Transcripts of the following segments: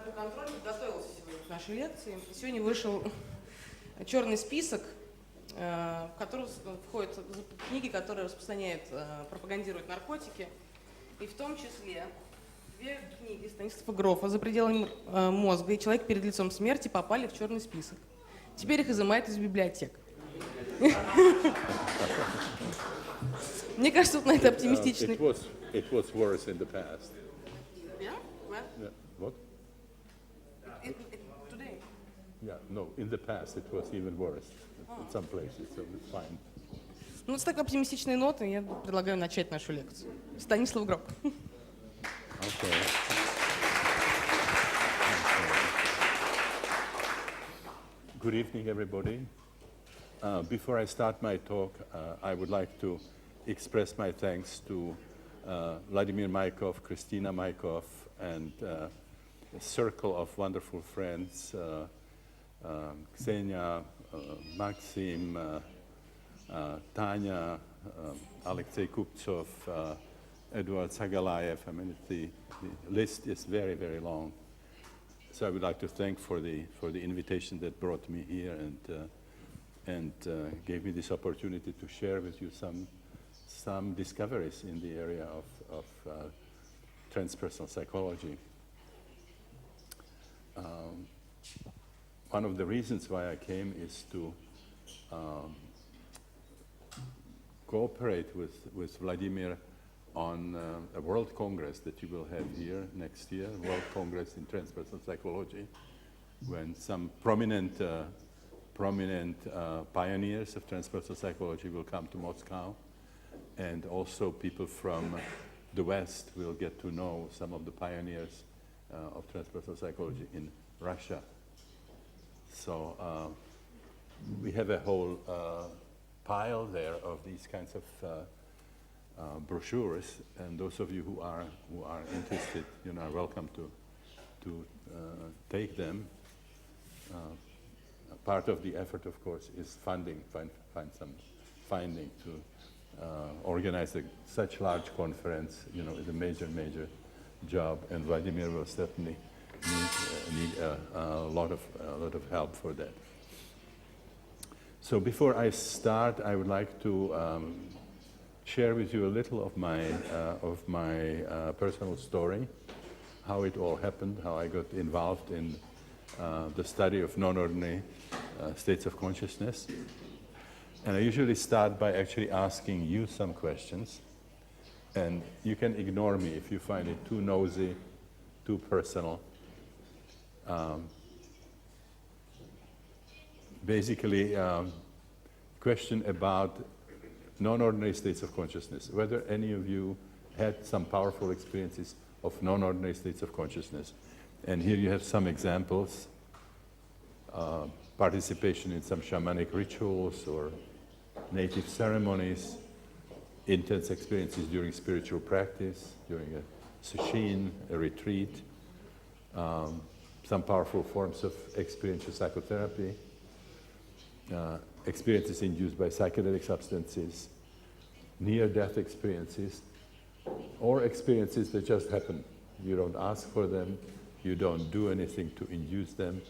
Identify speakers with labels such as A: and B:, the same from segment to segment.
A: по контролю готовился сегодня к нашей лекции. Сегодня вышел черный список, в который входят книги, которые распространяют, пропагандируют наркотики. И в том числе две книги Станислава Грофа «За пределами мозга» и «Человек перед лицом смерти» попали в черный список. Теперь их изымают из библиотек. Мне кажется, вот на это оптимистичный...
B: It was worse in the past.
A: Yeah? What?
B: Yeah. What?
A: Today.
B: Yeah, no, in the past it was even worse in some places, so it's fine.
A: Ну, с такой оптимистичной ноты я предлагаю начать нашу лекцию. Станислав Grof.
B: Okay. Good evening, everybody. Before I start my talk, I would like to express my thanks to Vladimir Maikov, Christina Maikov, and a circle of wonderful friends, Ksenia, Maxim, Tanya, Alexei Kuptsov, Eduard Sagalayev. I mean, the list is very, very long. So I would like to thank for the invitation that brought me here and gave me this opportunity to share with you some discoveries in the area of transpersonal psychology. One of the reasons why I came is to cooperate with Vladimir on a World Congress that you will have here next year, World Congress in Transpersonal Psychology, when some prominent pioneers of transpersonal psychology will come to Moscow, and also people from the West will get to know some of the pioneers of transpersonal psychology in Russia. So we have a whole pile there of these kinds of brochures, and those of you who are interested, you know, are welcome to take them. Part of the effort, of course, is funding, find some funding to organize such large conference. You know, is a major job, and Vladimir will certainly need a lot of help for that. So before I start, I would like to share with you a little of my personal story, how it all happened, how I got involved in the study of non-ordinary states of consciousness. And I usually start by actually asking you some questions, and you can ignore me if you find it too nosy, too personal. Basically, question about non-ordinary states of consciousness, whether any of you had some powerful experiences of non-ordinary states of consciousness. And here you have some examples, participation in some shamanic rituals or native ceremonies, intense experiences during spiritual practice, during a sushin, a retreat, some powerful forms of experiential psychotherapy, experiences induced by psychedelic substances, near-death experiences, or experiences that just happen. You don't ask for them, you don't do anything to induce them,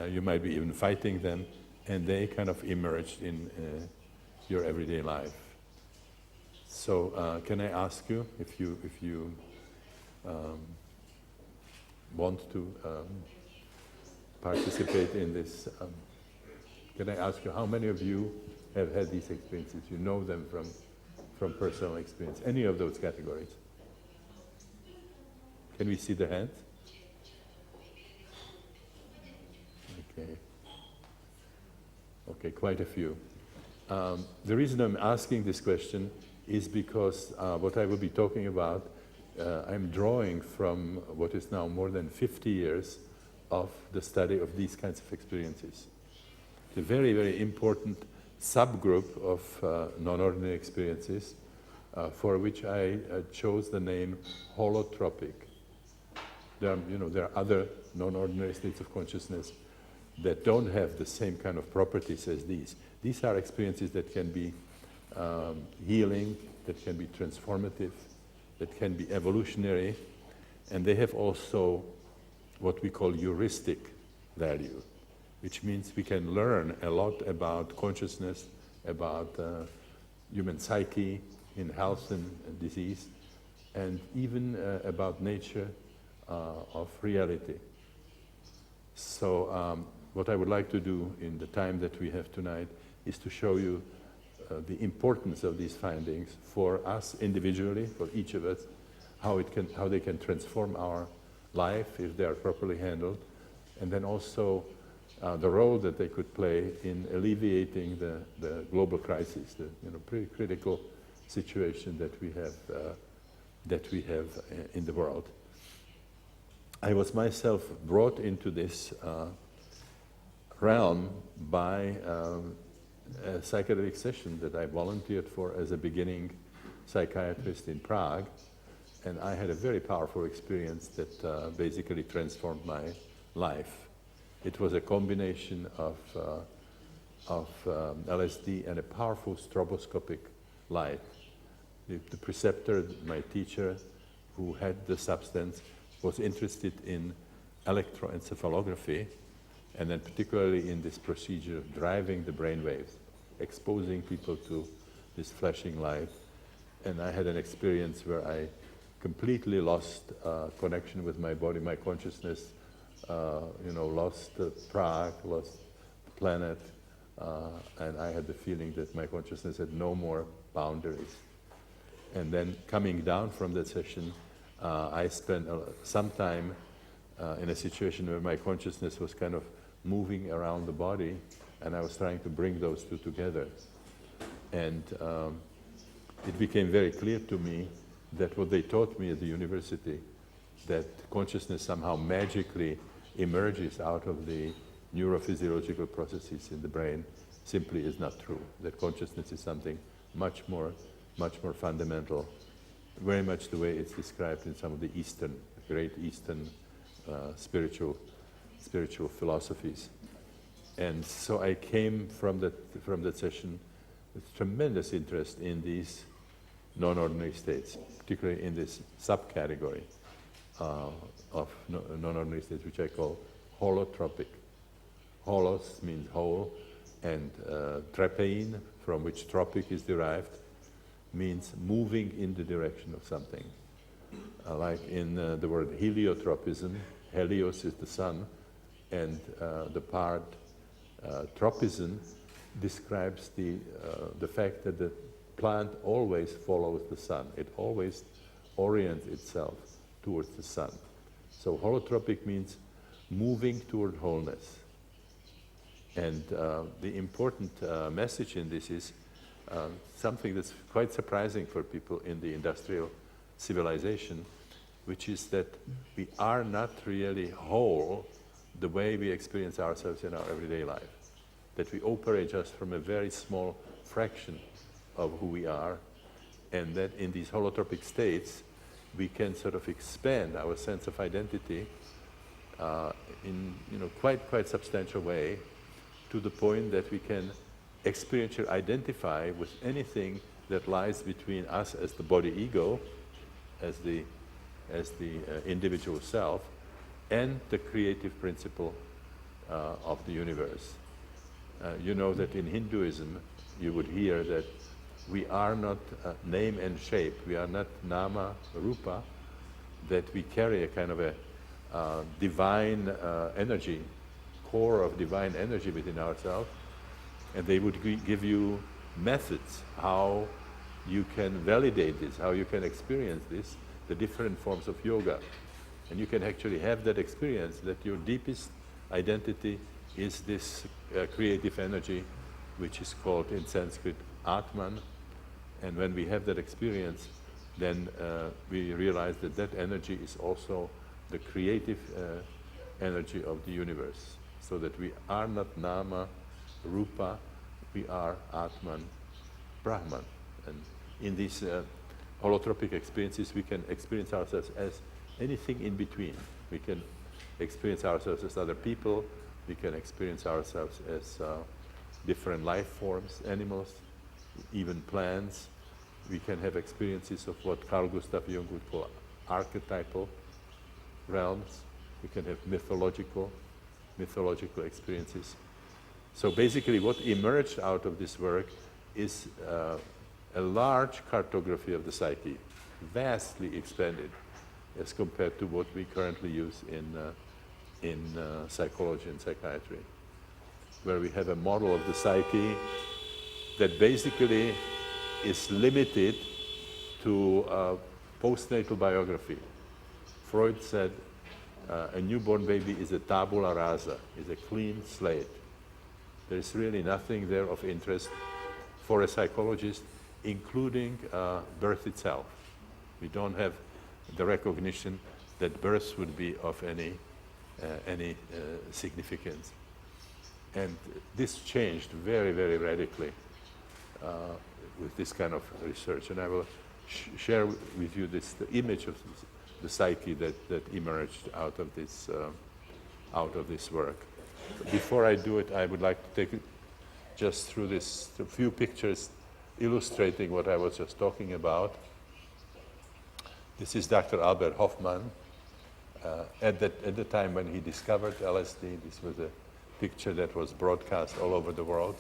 B: you might be even fighting them, and they kind of emerged in your everyday life. So can I ask you, if you want to participate in this, can I ask you how many of you have had these experiences? You know them from personal experience, any of those categories? Can we see the hands? Okay, quite a few. The reason I'm asking this question is because what I will be talking about, I'm drawing from what is now more than 50 years of the study of these kinds of experiences. It's a very, very important subgroup of non-ordinary experiences for which I chose the name holotropic. There are other non-ordinary states of consciousness that don't have the same kind of properties as these. These are experiences that can be healing, that can be transformative, that can be evolutionary, and they have also what we call heuristic value, which means we can learn a lot about consciousness, about human psyche in health and disease, and even about nature of reality. So what I would like to do in the time that we have tonight is to show you the importance of these findings for us individually, for each of us, how they can transform our life if they are properly handled, and then also the role that they could play in alleviating the global crisis, the pretty critical situation that we have in the world. I was myself brought into this realm by a psychedelic session that I volunteered for as a beginning psychiatrist in Prague, and I had a very powerful experience that basically transformed my life. It was a combination of LSD and a powerful stroboscopic light. The preceptor, my teacher, who had the substance, was interested in electroencephalography, and then particularly in this procedure of driving the brain waves, exposing people to this flashing light. And I had an experience where I completely lost connection with my body, my consciousness, lost Prague, lost the planet, and I had the feeling that my consciousness had no more boundaries. And then coming down from that session, I spent some time in a situation where my consciousness was kind of moving around the body, and I was trying to bring those two together. And it became very clear to me that what they taught me at the university, that consciousness somehow magically emerges out of the neurophysiological processes in the brain, simply is not true. That consciousness is something much more fundamental, very much the way it's described in some of the great Eastern spiritual philosophies. And so I came from that session with tremendous interest in these non-ordinary states, particularly in this subcategory of non-ordinary states, which I call holotropic. Holos means whole, and trapein, from which tropic is derived, means moving in the direction of something. Like in the word heliotropism, helios is the sun, and the part tropism describes the fact that the plant always follows the sun. It always orients itself towards the sun. So holotropic means moving toward wholeness. And the important message in this is something that's quite surprising for people in the industrial civilization, which is that we are not really whole the way we experience ourselves in our everyday life. That we operate just from a very small fraction of who we are, and that in these holotropic states, we can sort of expand our sense of identity in quite substantial way, to the point that we can experientially identify with anything that lies between us as the body ego, as the individual self, and the creative principle of the universe. You know that in Hinduism, you would hear that we are not name and shape, we are not nama, rupa, that we carry a kind of a divine energy, core of divine energy within ourselves, and they would give you methods how you can validate this, how you can experience this, the different forms of yoga. And you can actually have that experience that your deepest identity is this creative energy, which is called in Sanskrit Atman. And when we have that experience, then we realize that that energy is also the creative energy of the universe. So that we are not Nama, Rupa, we are Atman, Brahman. And in these holotropic experiences, we can experience ourselves as anything in between. We can experience ourselves as other people, we can experience ourselves as different life forms, animals, even plants. We can have experiences of what Carl Gustav Jung would call archetypal realms. we can have mythological experiences. So basically what emerged out of this work is a large cartography of the psyche, vastly expanded as compared to what we currently use in psychology and psychiatry, where we have a model of the psyche that basically is limited to postnatal biography. Freud said a newborn baby is a tabula rasa, is a clean slate. There's really nothing there of interest for a psychologist, including birth itself. We don't have the recognition that birth would be of any significance. And this changed very, very radically with this kind of research. And I will share with you the image of the psyche that emerged out of this work. Before I do it, I would like to take it just through this a few pictures illustrating what I was just talking about. This is Dr. Albert Hofmann. At the time when he discovered LSD, this was a picture that was broadcast all over the world.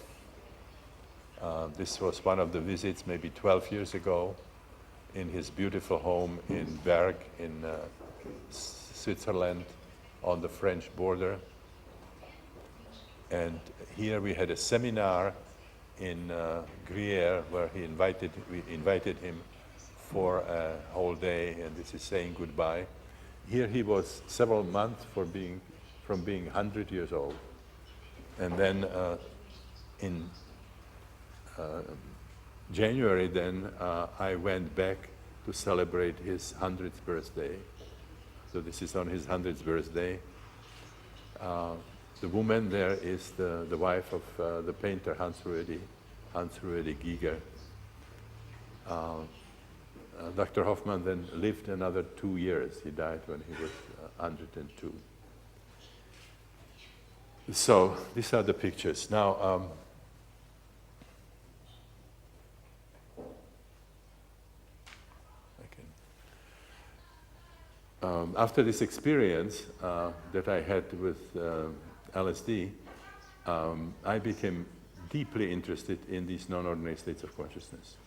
B: This was one of the visits maybe 12 years ago in his beautiful home in Berg in Switzerland on the French border. And here we had a seminar in Gruyere where we invited him for a whole day, and this is saying goodbye. Here he was several months from being 100 years old. And then in January then, I went back to celebrate his 100th birthday. So this is on his 100th birthday. The woman there is the wife of the painter Hans Ruedi Giger. Dr. Hofmann then lived another 2 years. He died when he was 102. So these are the pictures. Now, after this experience that I had with LSD, I became deeply interested in these non-ordinary states of consciousness.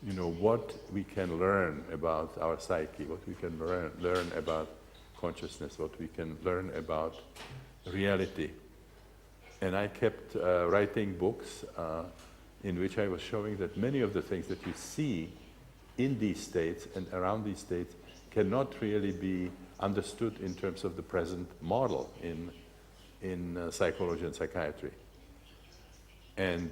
B: You know, what we can learn about our psyche, what we can learn about consciousness, what we can learn about reality. And I kept writing books in which I was showing that many of the things that you see in these states and around these states cannot really be understood in terms of the present model in psychology and psychiatry. And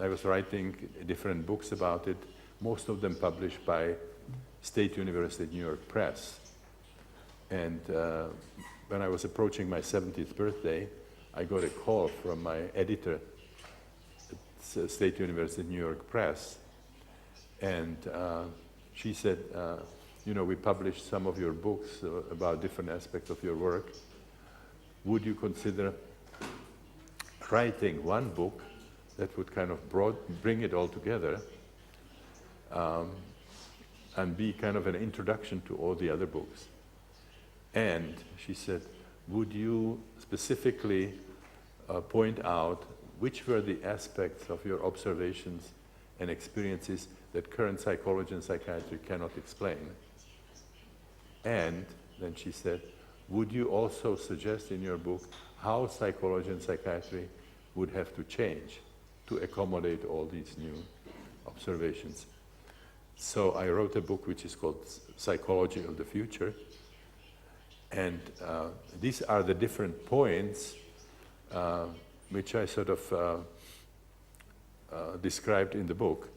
B: I was writing different books about it, most of them published by State University New York Press. And when I was approaching my 70th birthday, I got a call from my editor at State University New York Press. And she said, you know, we published some of your books about different aspects of your work. Would you consider writing one book that would kind of bring it all together and be kind of an introduction to all the other books? And she said, would you specifically point out which were the aspects of your observations and experiences that current psychology and psychiatry cannot explain? And then she said, would you also suggest in your book how psychology and psychiatry would have to change to accommodate all these new observations? So I wrote a book which is called Psychology of the Future. And these are the different points which I sort of described in the book,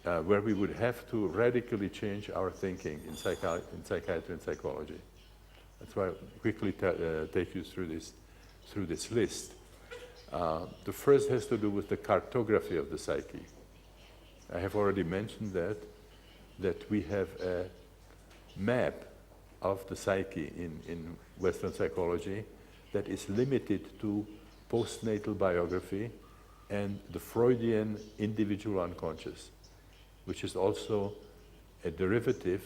B: where we would have to radically change our thinking in psychiatry and psychology. That's why I'll quickly take you through this list. The first has to do with the cartography of the psyche. I have already mentioned that we have a map of the psyche in Western psychology that is limited to postnatal biography and the Freudian individual unconscious, which is also a derivative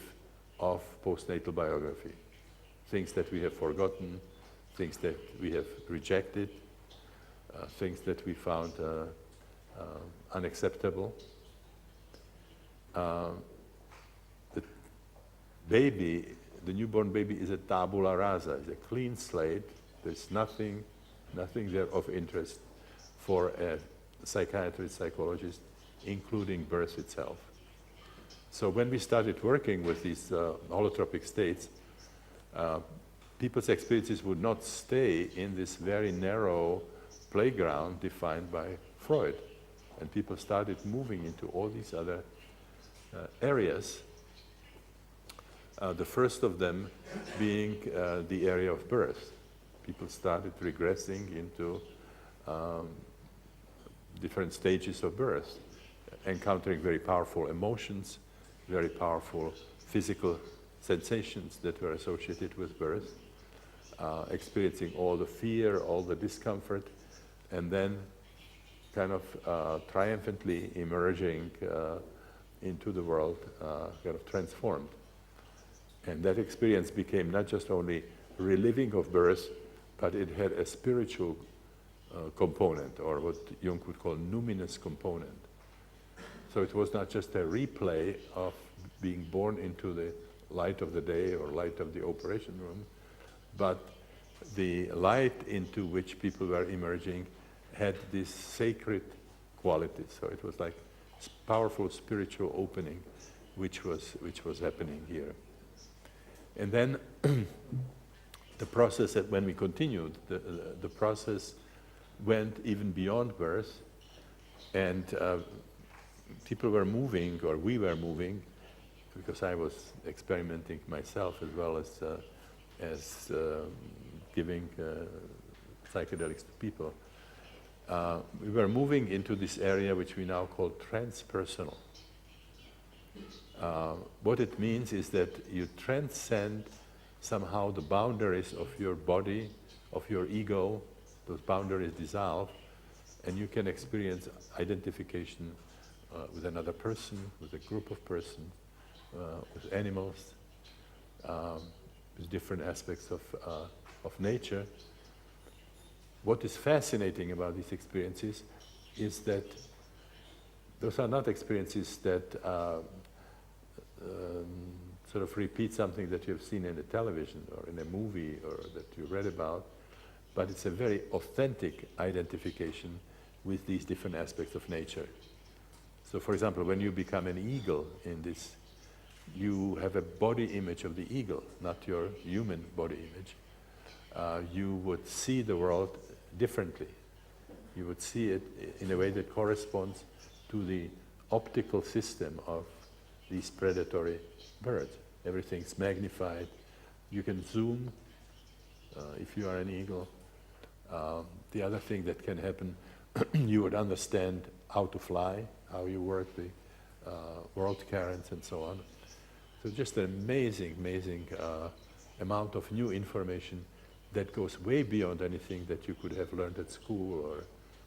B: of postnatal biography. things that we have forgotten, things that we have rejected, things that we found unacceptable. The baby, the newborn baby, is a tabula rasa, is a clean slate. There's nothing there of interest for a psychiatrist, psychologist, including birth itself. So when we started working with these holotropic states, people's experiences would not stay in this very narrow playground defined by Freud. And people started moving into all these other areas. The first of them being the area of birth. People started regressing into different stages of birth, encountering very powerful emotions, very powerful physical sensations that were associated with birth, experiencing all the fear, all the discomfort, and then kind of triumphantly emerging into the world, kind of transformed. And that experience became not just only reliving of birth, but it had a spiritual component, or what Jung would call numinous component. So it was not just a replay of being born into the light of the day or light of the operation room, but the light into which people were emerging had this sacred quality. So it was like powerful spiritual opening, which was happening here. And then the process that when we continued, the process went even beyond birth, and people were moving, or we were moving, because I was experimenting myself as well as giving psychedelics to people. We were moving into this area which we now call transpersonal. What it means is that you transcend somehow the boundaries of your body, of your ego. Those boundaries dissolve, and you can experience identification with another person, with a group of persons, with animals, with different aspects of nature. What is fascinating about these experiences is that those are not experiences that sort of repeat something that you've seen in a television or in a movie or that you read about, but it's a very authentic identification with these different aspects of nature. So for example, when you become an eagle in this, you have a body image of the eagle, not your human body image. You would see the world differently. You would see it in a way that corresponds to the optical system of these predatory birds. Everything's magnified. You can zoom if you are an eagle. The other thing that can happen, you would understand how to fly, how you work the world currents and so on. So just an amazing, amazing amount of new information that goes way beyond anything that you could have learned at school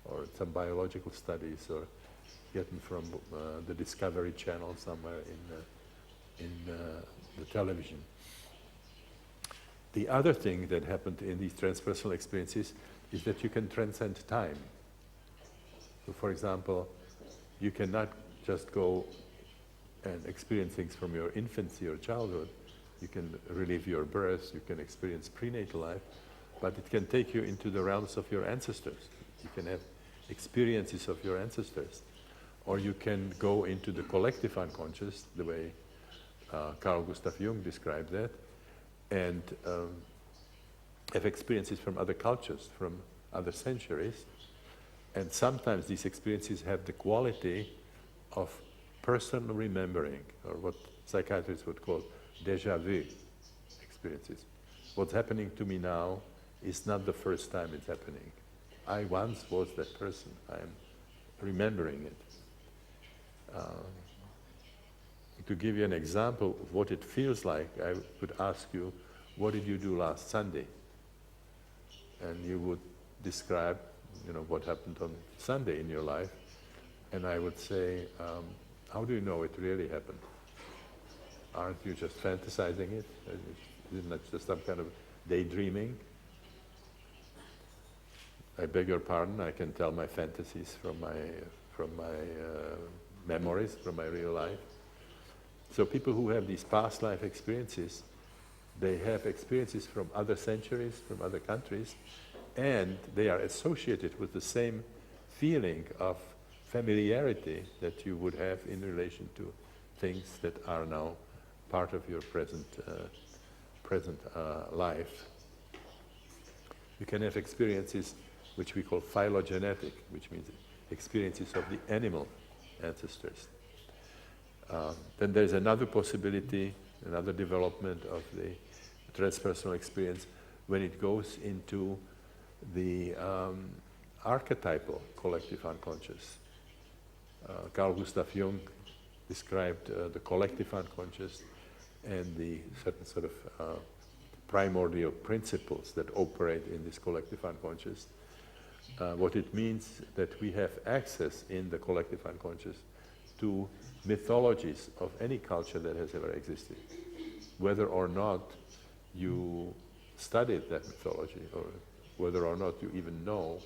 B: or some biological studies or gotten from the Discovery Channel somewhere in the television. The other thing that happened in these transpersonal experiences is that you can transcend time. So for example, you cannot just go and experience things from your infancy or childhood. You can relive your birth, you can experience prenatal life, but it can take you into the realms of your ancestors. You can have experiences of your ancestors. Or you can go into the collective unconscious, the way Carl Gustav Jung described that, and have experiences from other cultures, from other centuries. And sometimes these experiences have the quality of personal remembering, or what psychiatrists would call déjà vu experiences. What's happening to me now is not the first time it's happening. I once was that person. I'm remembering it. To give you an example of what it feels like, I would ask you, what did you do last Sunday? And you would describe, what happened on Sunday in your life. And I would say, how do you know it really happened? Aren't you just fantasizing it? Isn't that just some kind of daydreaming? I beg your pardon, I can tell my fantasies from my memories, from my real life. So people who have these past life experiences, they have experiences from other centuries, from other countries, and they are associated with the same feeling of familiarity that you would have in relation to things that are now part of your present life. You can have experiences which we call phylogenetic, which means experiences of the animal ancestors. Then there's another possibility, another development of the transpersonal experience when it goes into the archetypal collective unconscious. Carl Gustav Jung described the collective unconscious and the certain sort of primordial principles that operate in this collective unconscious. What it means that we have access in the collective unconscious to mythologies of any culture that has ever existed, whether or not you studied that mythology or whether or not you even know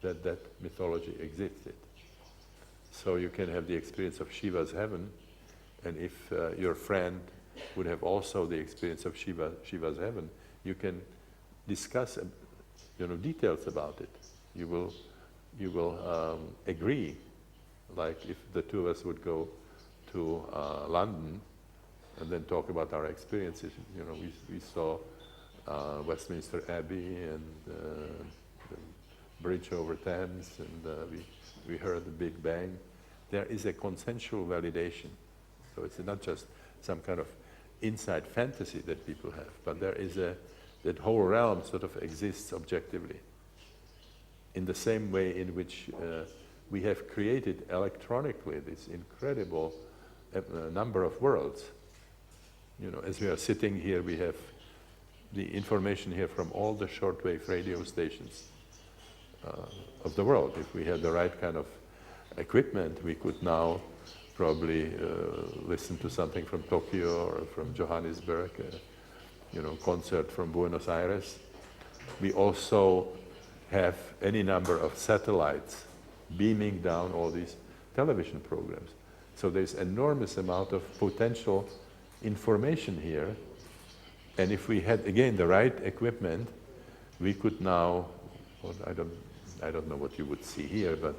B: that that mythology existed. So you can have the experience of Shiva's heaven, and if your friend would have also the experience of Shiva's heaven, you can discuss details about it. You will agree, like if the two of us would go to London and then talk about our experiences. We saw Westminster Abbey and the bridge over Thames, and we heard the Big Bang. There is a consensual validation. So it's not just some kind of inside fantasy that people have, but there is that whole realm sort of exists objectively. In the same way in which we have created electronically this incredible number of worlds. As we are sitting here, we have the information here from all the shortwave radio stations of the world. If we had the right kind of equipment, we could now probably listen to something from Tokyo or from Johannesburg, concert from Buenos Aires. We also have any number of satellites beaming down all these television programs. So there's enormous amount of potential information here. And if we had, again, the right equipment, we could now, I don't know what you would see here, but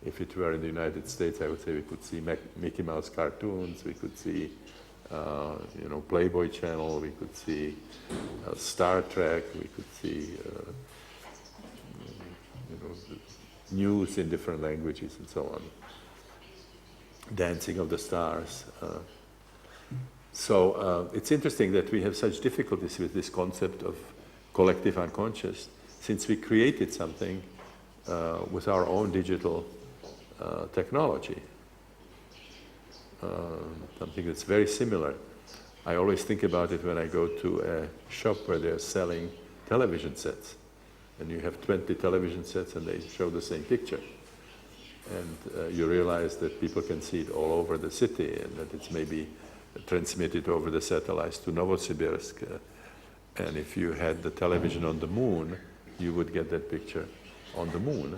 B: if it were in the United States, I would say we could see Mickey Mouse cartoons, we could see, Playboy Channel, we could see Star Trek, we could see, news in different languages and so on. Dancing of the Stars. So it's interesting that we have such difficulties with this concept of collective unconscious, since we created something with our own digital technology, something that's very similar. I always think about it when I go to a shop where they're selling television sets, and you have 20 television sets and they show the same picture. And you realize that people can see it all over the city, and that it's maybe transmitted over the satellites to Novosibirsk. And if you had the television on the moon, you would get that picture on the moon.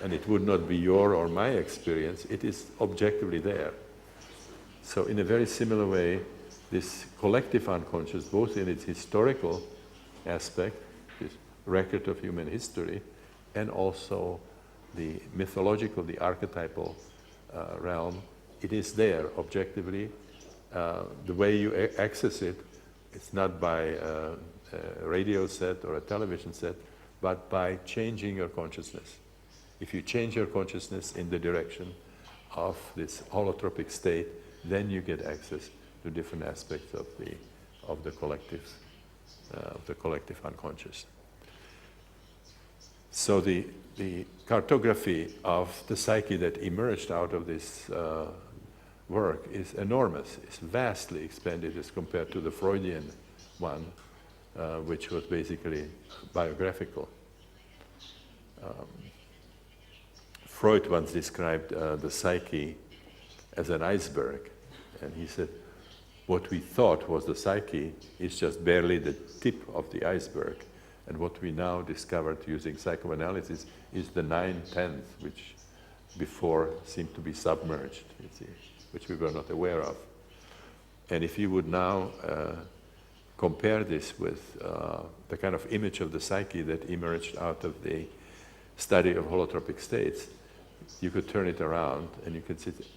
B: And it would not be your or my experience, it is objectively there. So in a very similar way, this collective unconscious, both in its historical aspect, this record of human history, and also the mythological, the archetypal realm, it is there objectively. The way you access it, it's not by a radio set or a television set, but by changing your consciousness. If you change your consciousness in the direction of this holotropic state, then you get access to different aspects of the collective unconscious. So the cartography of the psyche that emerged out of this work is enormous. It's vastly expanded as compared to the Freudian one, which was basically biographical. Freud once described the psyche as an iceberg, and he said, what we thought was the psyche is just barely the tip of the iceberg. And what we now discovered using psychoanalysis is the 9/10, which before seemed to be submerged, you see, which we were not aware of. And if you would now compare this with the kind of image of the psyche that emerged out of the study of holotropic states, you could turn it around and you could see that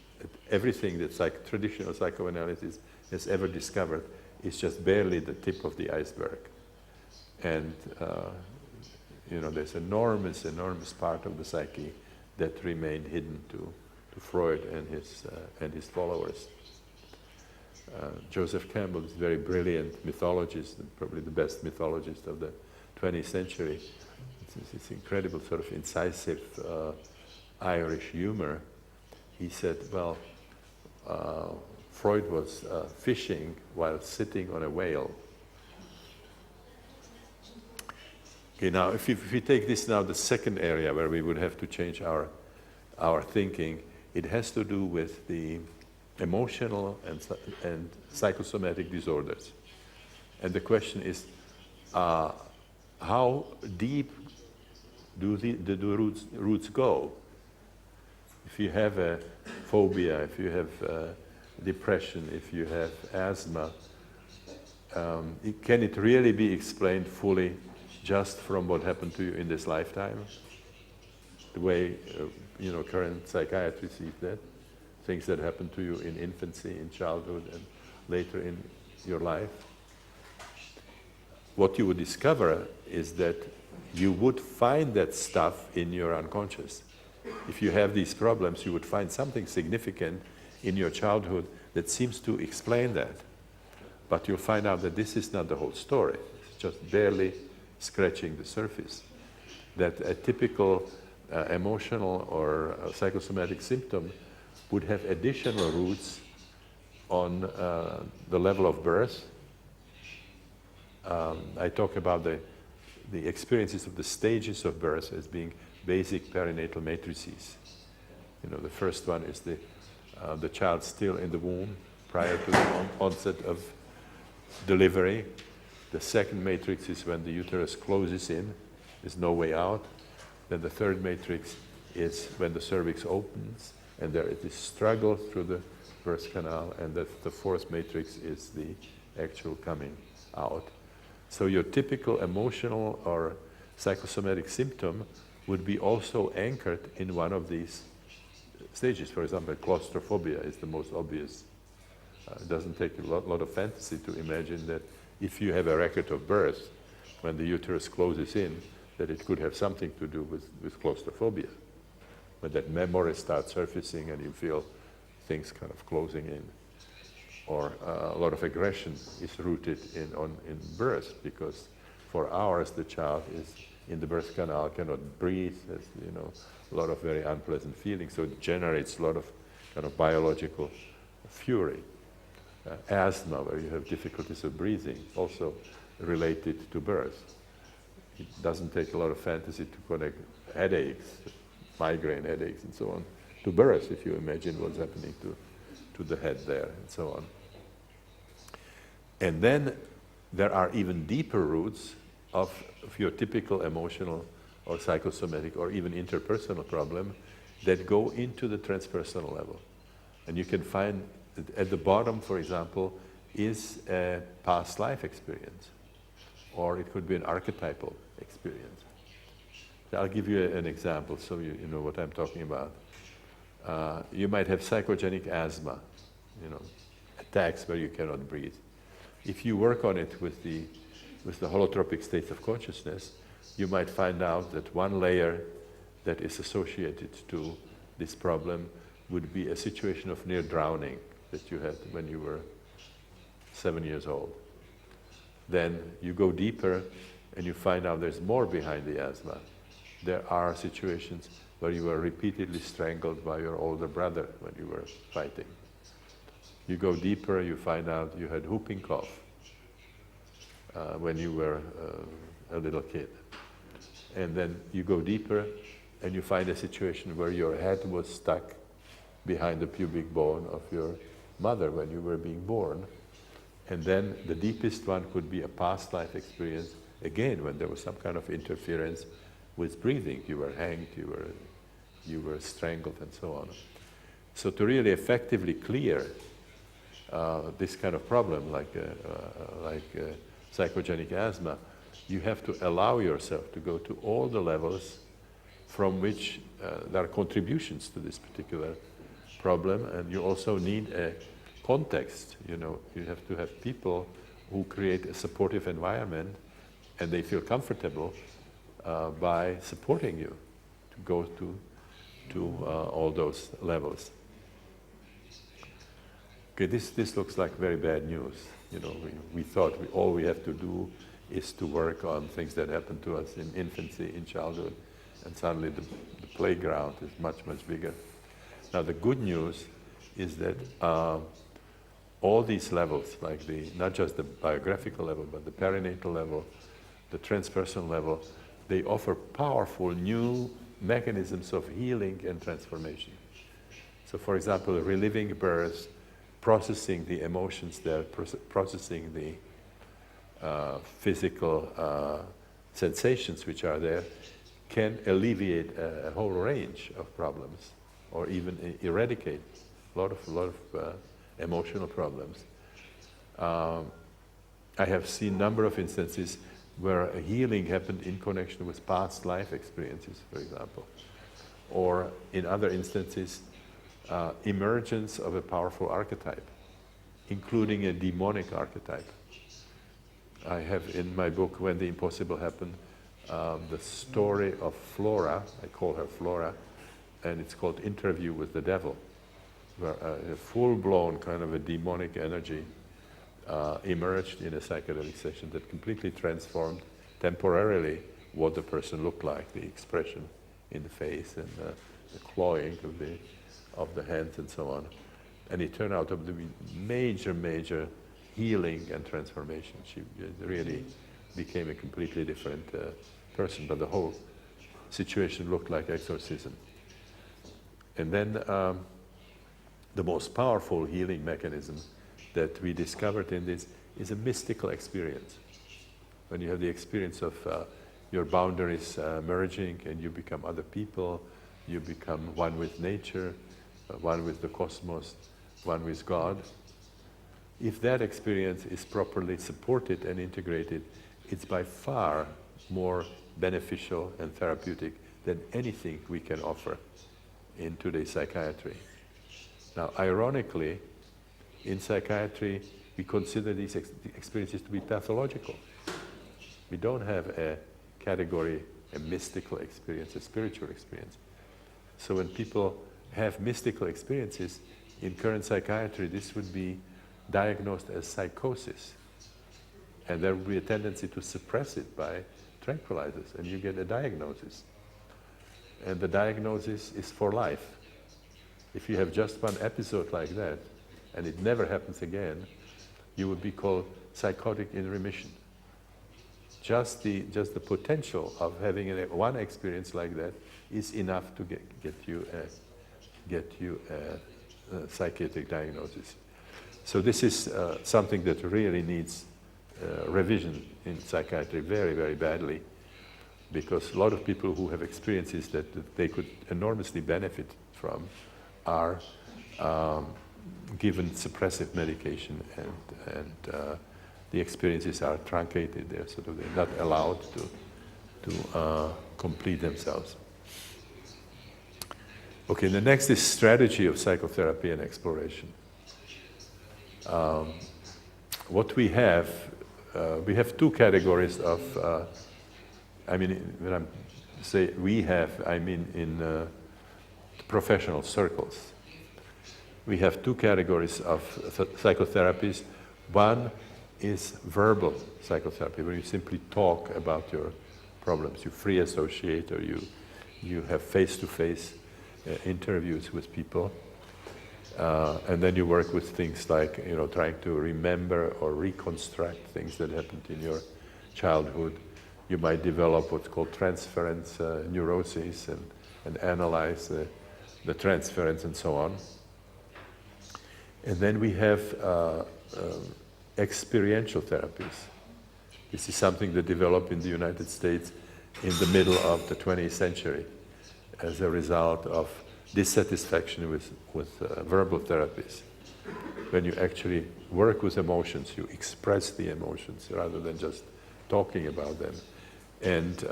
B: everything that traditional psychoanalysis has ever discovered is just barely the tip of the iceberg. And there's enormous part of the psyche that remained hidden to Freud and his followers. Joseph Campbell is a very brilliant mythologist, and probably the best mythologist of the 20th century. It's this incredible sort of incisive Irish humor. He said, well, Freud was fishing while sitting on a whale. Okay, now if we take this now, the second area where we would have to change our thinking, it has to do with the emotional and psychosomatic disorders. And the question is, how deep do the roots go? If you have a phobia, if you have depression, if you have asthma, can it really be explained fully just from what happened to you in this lifetime? The way current psychiatry sees that, things that happen to you in infancy, in childhood, and later in your life. What you would discover is that you would find that stuff in your unconscious. If you have these problems, you would find something significant in your childhood that seems to explain that. But you'll find out that this is not the whole story. It's just barely scratching the surface. That a typical emotional or psychosomatic symptom would have additional roots on the level of birth. I talk about the experiences of the stages of birth as being basic perinatal matrices. The first one is the child still in the womb prior to the onset of delivery. The second matrix is when the uterus closes in, there's no way out. Then the third matrix is when the cervix opens, and there is this struggle through the birth canal, and the fourth matrix is the actual coming out. So your typical emotional or psychosomatic symptom would be also anchored in one of these stages. For example, claustrophobia is the most obvious. It doesn't take a lot of fantasy to imagine that if you have a record of birth, when the uterus closes in, that it could have something to do with claustrophobia. When that memory starts surfacing and you feel things kind of closing in. Or a lot of aggression is rooted in birth, because for hours the child is in the birth canal, cannot breathe, has a lot of very unpleasant feelings, so it generates a lot of kind of biological fury. Asthma, where you have difficulties of breathing, also related to birth. It doesn't take a lot of fantasy to connect headaches, migraine headaches and so on, to birth, if you imagine what's happening to the head there and so on. And then there are even deeper roots of your typical emotional or psychosomatic or even interpersonal problem that go into the transpersonal level. And you can find at the bottom, for example, is a past life experience, or it could be an archetypal experience. I'll give you an example so you know what I'm talking about. You might have psychogenic asthma, attacks where you cannot breathe. If you work on it with the holotropic states of consciousness, you might find out that one layer that is associated to this problem would be a situation of near drowning that you had when you were 7 years old. Then you go deeper and you find out there's more behind the asthma. There are situations where you were repeatedly strangled by your older brother when you were fighting. You go deeper, you find out you had whooping cough when you were a little kid. And then you go deeper and you find a situation where your head was stuck behind the pubic bone of your mother when you were being born, And then the deepest one could be a past life experience, again, when there was some kind of interference with breathing. You were hanged, you were strangled, and so on. So to really effectively clear this kind of problem, like psychogenic asthma, you have to allow yourself to go to all the levels from which there are contributions to this particular problem, and you also need a context. You know, you have to have people who create a supportive environment, and they feel comfortable by supporting you to go to all those levels. Okay, this looks like very bad news. You know, we thought all we have to do is to work on things that happen to us in infancy, in childhood, and suddenly the playground is much, much bigger. Now the good news is that all these levels, like not just the biographical level, but the perinatal level, the transpersonal level, they offer powerful new mechanisms of healing and transformation. So for example, reliving birth, processing the emotions there, processing the physical sensations which are there, can alleviate a whole range of problems, or even eradicate a lot of emotional problems. I have seen a number of instances where a healing happened in connection with past life experiences, for example, or in other instances, emergence of a powerful archetype, including a demonic archetype. I have in my book, When the Impossible Happened, the story of Flora. I call her Flora, and it's called Interview with the Devil, where a full-blown kind of a demonic energy emerged in a psychedelic session that completely transformed temporarily what the person looked like, the expression in the face and the clawing of the hands and so on. And it turned out to be major healing and transformation. She really became a completely different person, but the whole situation looked like exorcism. And then the most powerful healing mechanism that we discovered in this is a mystical experience. When you have the experience of your boundaries merging and you become other people, you become one with nature, one with the cosmos, one with God. If that experience is properly supported and integrated, it's by far more beneficial and therapeutic than anything we can offer in today's psychiatry. Now, ironically, in psychiatry, we consider these experiences to be pathological. We don't have a category, a mystical experience, a spiritual experience. So when people have mystical experiences, in current psychiatry, this would be diagnosed as psychosis. And there would be a tendency to suppress it by tranquilizers, and you get a diagnosis. And the diagnosis is for life. If you have just one episode like that, and it never happens again, you would be called psychotic in remission. Just the potential of having one experience like that is enough to get you a psychiatric diagnosis. So this is something that really needs revision in psychiatry very badly, because a lot of people who have experiences that they could enormously benefit from are given suppressive medication, and the experiences are truncated. They're not allowed to complete themselves. Okay, the next is strategy of psychotherapy and exploration. What we have two categories of, when I say we have, I mean in professional circles. We have two categories of psychotherapies. One is verbal psychotherapy, where you simply talk about your problems. You free associate, or you have face-to-face interviews with people. And then you work with things like, trying to remember or reconstruct things that happened in your childhood. You might develop what's called transference neuroses and analyze the transference and so on. And then we have experiential therapies. This is something that developed in the United States in the middle of the 20th century as a result of dissatisfaction with verbal therapies. When you actually work with emotions, you express the emotions rather than just talking about them. And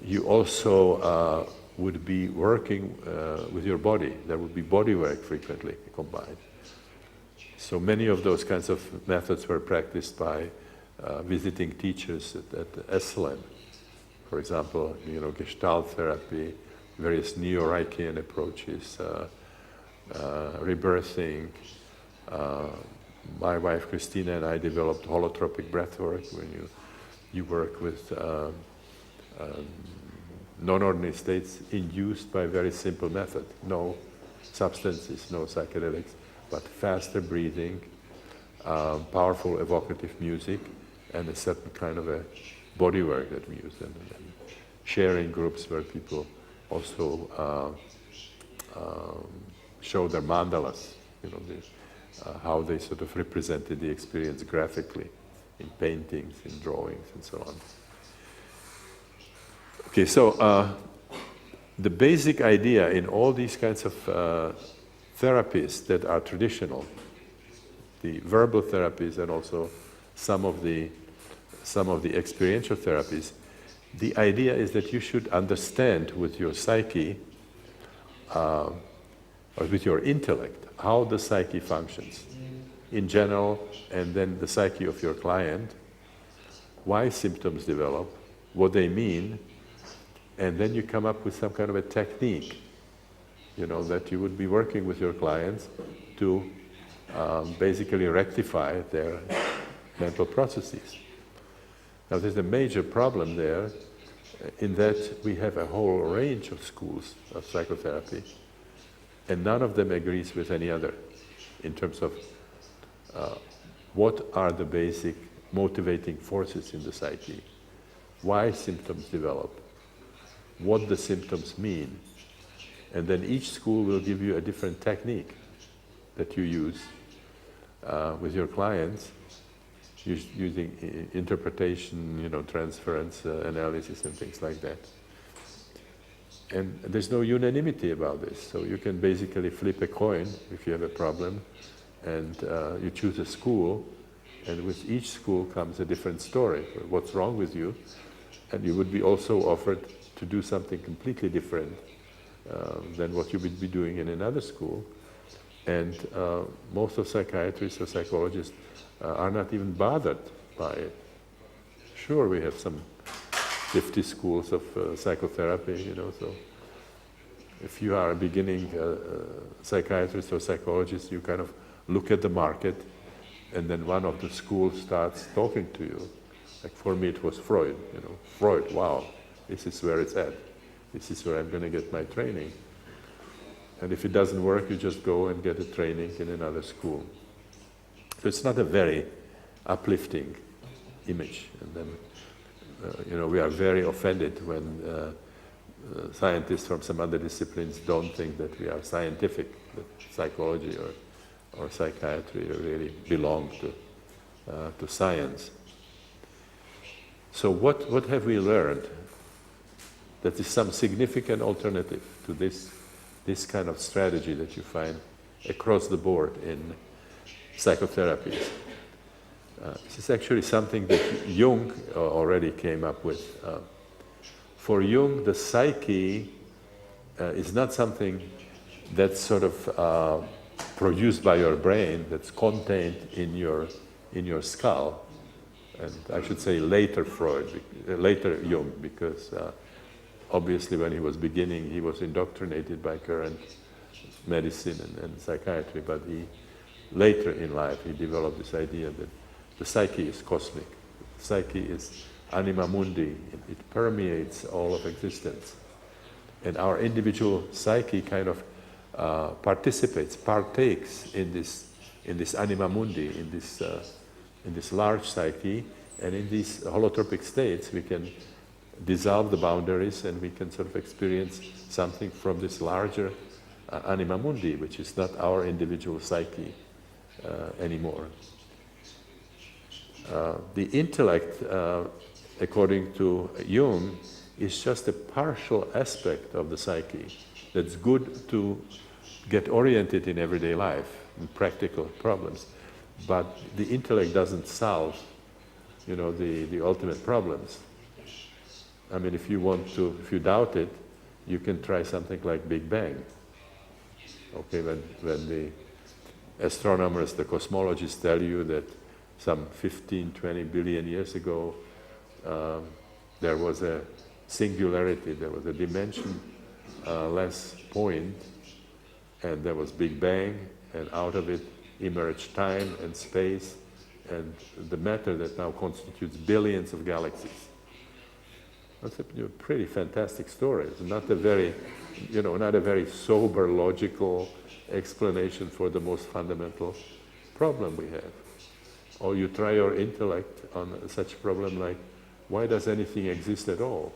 B: you also would be working with your body. There would be body work frequently combined. So many of those kinds of methods were practiced by visiting teachers at SNOB. For example, Gestalt therapy, various neo-Reichian approaches, rebirthing. My wife Christina and I developed holotropic breathwork, when you work with non-ordinary states induced by a very simple method. No substances, no psychedelics, but faster breathing, powerful evocative music, and a certain kind of a body work that we use. And sharing groups where people also show their mandalas, how they sort of represented the experience graphically in paintings, in drawings, and so on. Okay, so the basic idea in all these kinds of therapies that are traditional, the verbal therapies and also some of the experiential therapies, the idea is that you should understand with your psyche or with your intellect how the psyche functions in general, and then the psyche of your client, why symptoms develop, what they mean, and then you come up with some kind of a technique, that you would be working with your clients to basically rectify their mental processes. Now there's a major problem there in that we have a whole range of schools of psychotherapy, and none of them agrees with any other in terms of what are the basic motivating forces in the psyche, why symptoms develop, what the symptoms mean, and then each school will give you a different technique that you use with your clients, using interpretation, transference, analysis, and things like that. And there's no unanimity about this, so you can basically flip a coin if you have a problem, and you choose a school, and with each school comes a different story for what's wrong with you, and you would be also offered to do something completely different than what you would be doing in another school. And most of psychiatrists or psychologists are not even bothered by it. Sure, we have some 50 schools of psychotherapy, so if you are a beginning psychiatrist or psychologist, you kind of look at the market, and then one of the schools starts talking to you. Like for me, it was Freud. Freud. Wow, this is where it's at. This is where I'm going to get my training. And if it doesn't work, you just go and get a training in another school. So it's not a very uplifting image. And then, we are very offended when scientists from some other disciplines don't think that we are scientific, that psychology or psychiatry really belong to science. So what have we learned? That is some significant alternative to this kind of strategy that you find across the board in psychotherapies. This is actually something that Jung already came up with. For Jung, the psyche is not something that's sort of produced by your brain, that's contained in your skull. And I should say later Jung, because obviously when he was beginning, he was indoctrinated by current medicine and psychiatry, but later in life, he developed this idea that the psyche is cosmic. The psyche is anima mundi. It permeates all of existence. And our individual psyche kind of partakes in this anima mundi, in this large psyche, and in these holotropic states, we can dissolve the boundaries and we can sort of experience something from this larger anima mundi, which is not our individual psyche anymore. The intellect, according to Jung, is just a partial aspect of the psyche that's good to get oriented in everyday life, in practical problems. But the intellect doesn't solve, the ultimate problems. I mean, if you doubt it, you can try something like Big Bang. Okay, when the astronomers, the cosmologists tell you that some 15, 20 billion years ago, there was a singularity, there was a dimension-less point, and there was Big Bang, and out of it emerged time and space, and the matter that now constitutes billions of galaxies. That's a pretty fantastic story. It's not a very, not a very sober, logical explanation for the most fundamental problem we have. Or you try your intellect on such a problem like, why does anything exist at all?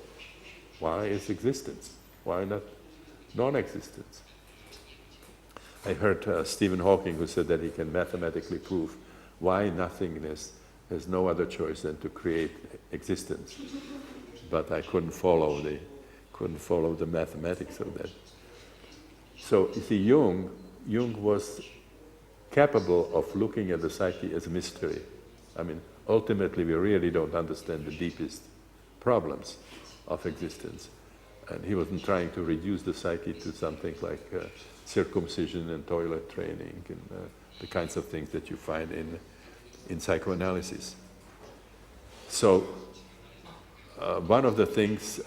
B: Why is existence? Why not non-existence? I heard Stephen Hawking, who said that he can mathematically prove why nothingness has no other choice than to create existence. But I couldn't follow the mathematics of that. So you see, Jung was capable of looking at the psyche as a mystery. I mean, ultimately we really don't understand the deepest problems of existence. And he wasn't trying to reduce the psyche to something like circumcision and toilet training and the kinds of things that you find in psychoanalysis. So one of the things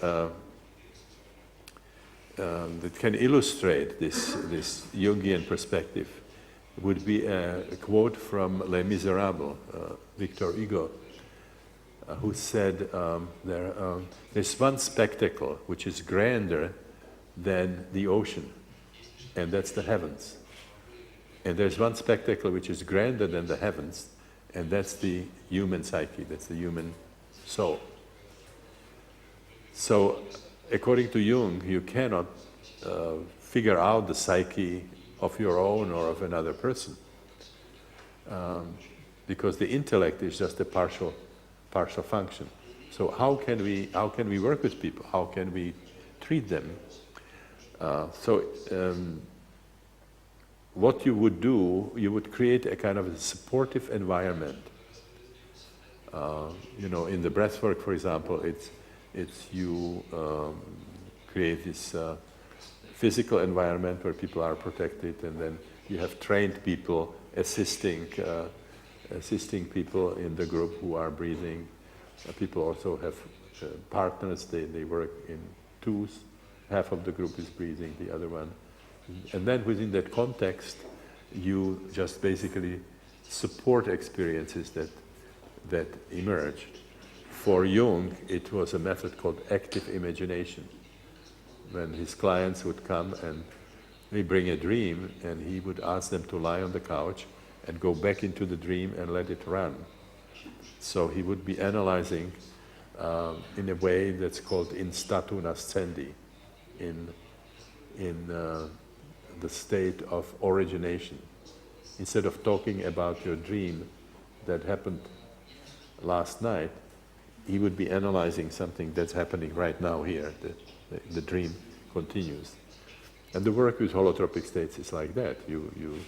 B: that can illustrate this Jungian perspective would be a quote from Les Miserables, Victor Hugo, who said there's one spectacle which is grander than the ocean, and that's the heavens. And there's one spectacle which is grander than the heavens, and that's the human psyche, that's the human soul. So, according to Jung, you cannot figure out the psyche of your own or of another person, because the intellect is just a partial function. So how can we work with people? How can we treat them? What you would do, you would create a kind of a supportive environment. In the breathwork, for example, it's you create this physical environment where people are protected, and then you have trained people assisting people in the group who are breathing. People also have partners, they work in twos. Half of the group is breathing, the other one. And then within that context, you just basically support experiences that emerge. For Jung, it was a method called active imagination. When his clients would come and they bring a dream, and he would ask them to lie on the couch and go back into the dream and let it run. So he would be analyzing in a way that's called in statu nascendi, in the state of origination. Instead of talking about your dream that happened last night, he would be analyzing something that's happening right now here. The dream continues. And the work with holotropic states is like that. You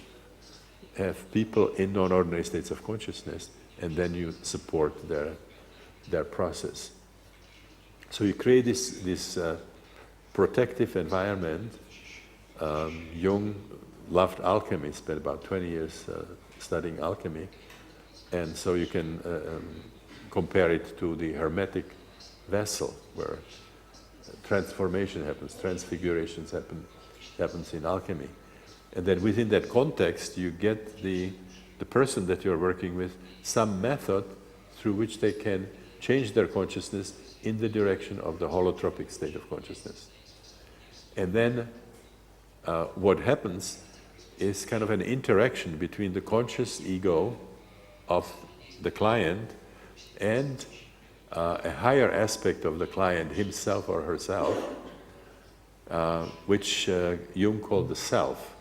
B: have people in non-ordinary states of consciousness, and then you support their process. So you create this protective environment. Jung loved alchemy, spent about 20 years studying alchemy, and so you can compare it to the hermetic vessel, where transformation happens, transfigurations happens in alchemy. And then within that context, you get the person that you're working with some method through which they can change their consciousness in the direction of the holotropic state of consciousness. And then what happens is kind of an interaction between the conscious ego of the client and a higher aspect of the client, himself or herself, which Jung called the self.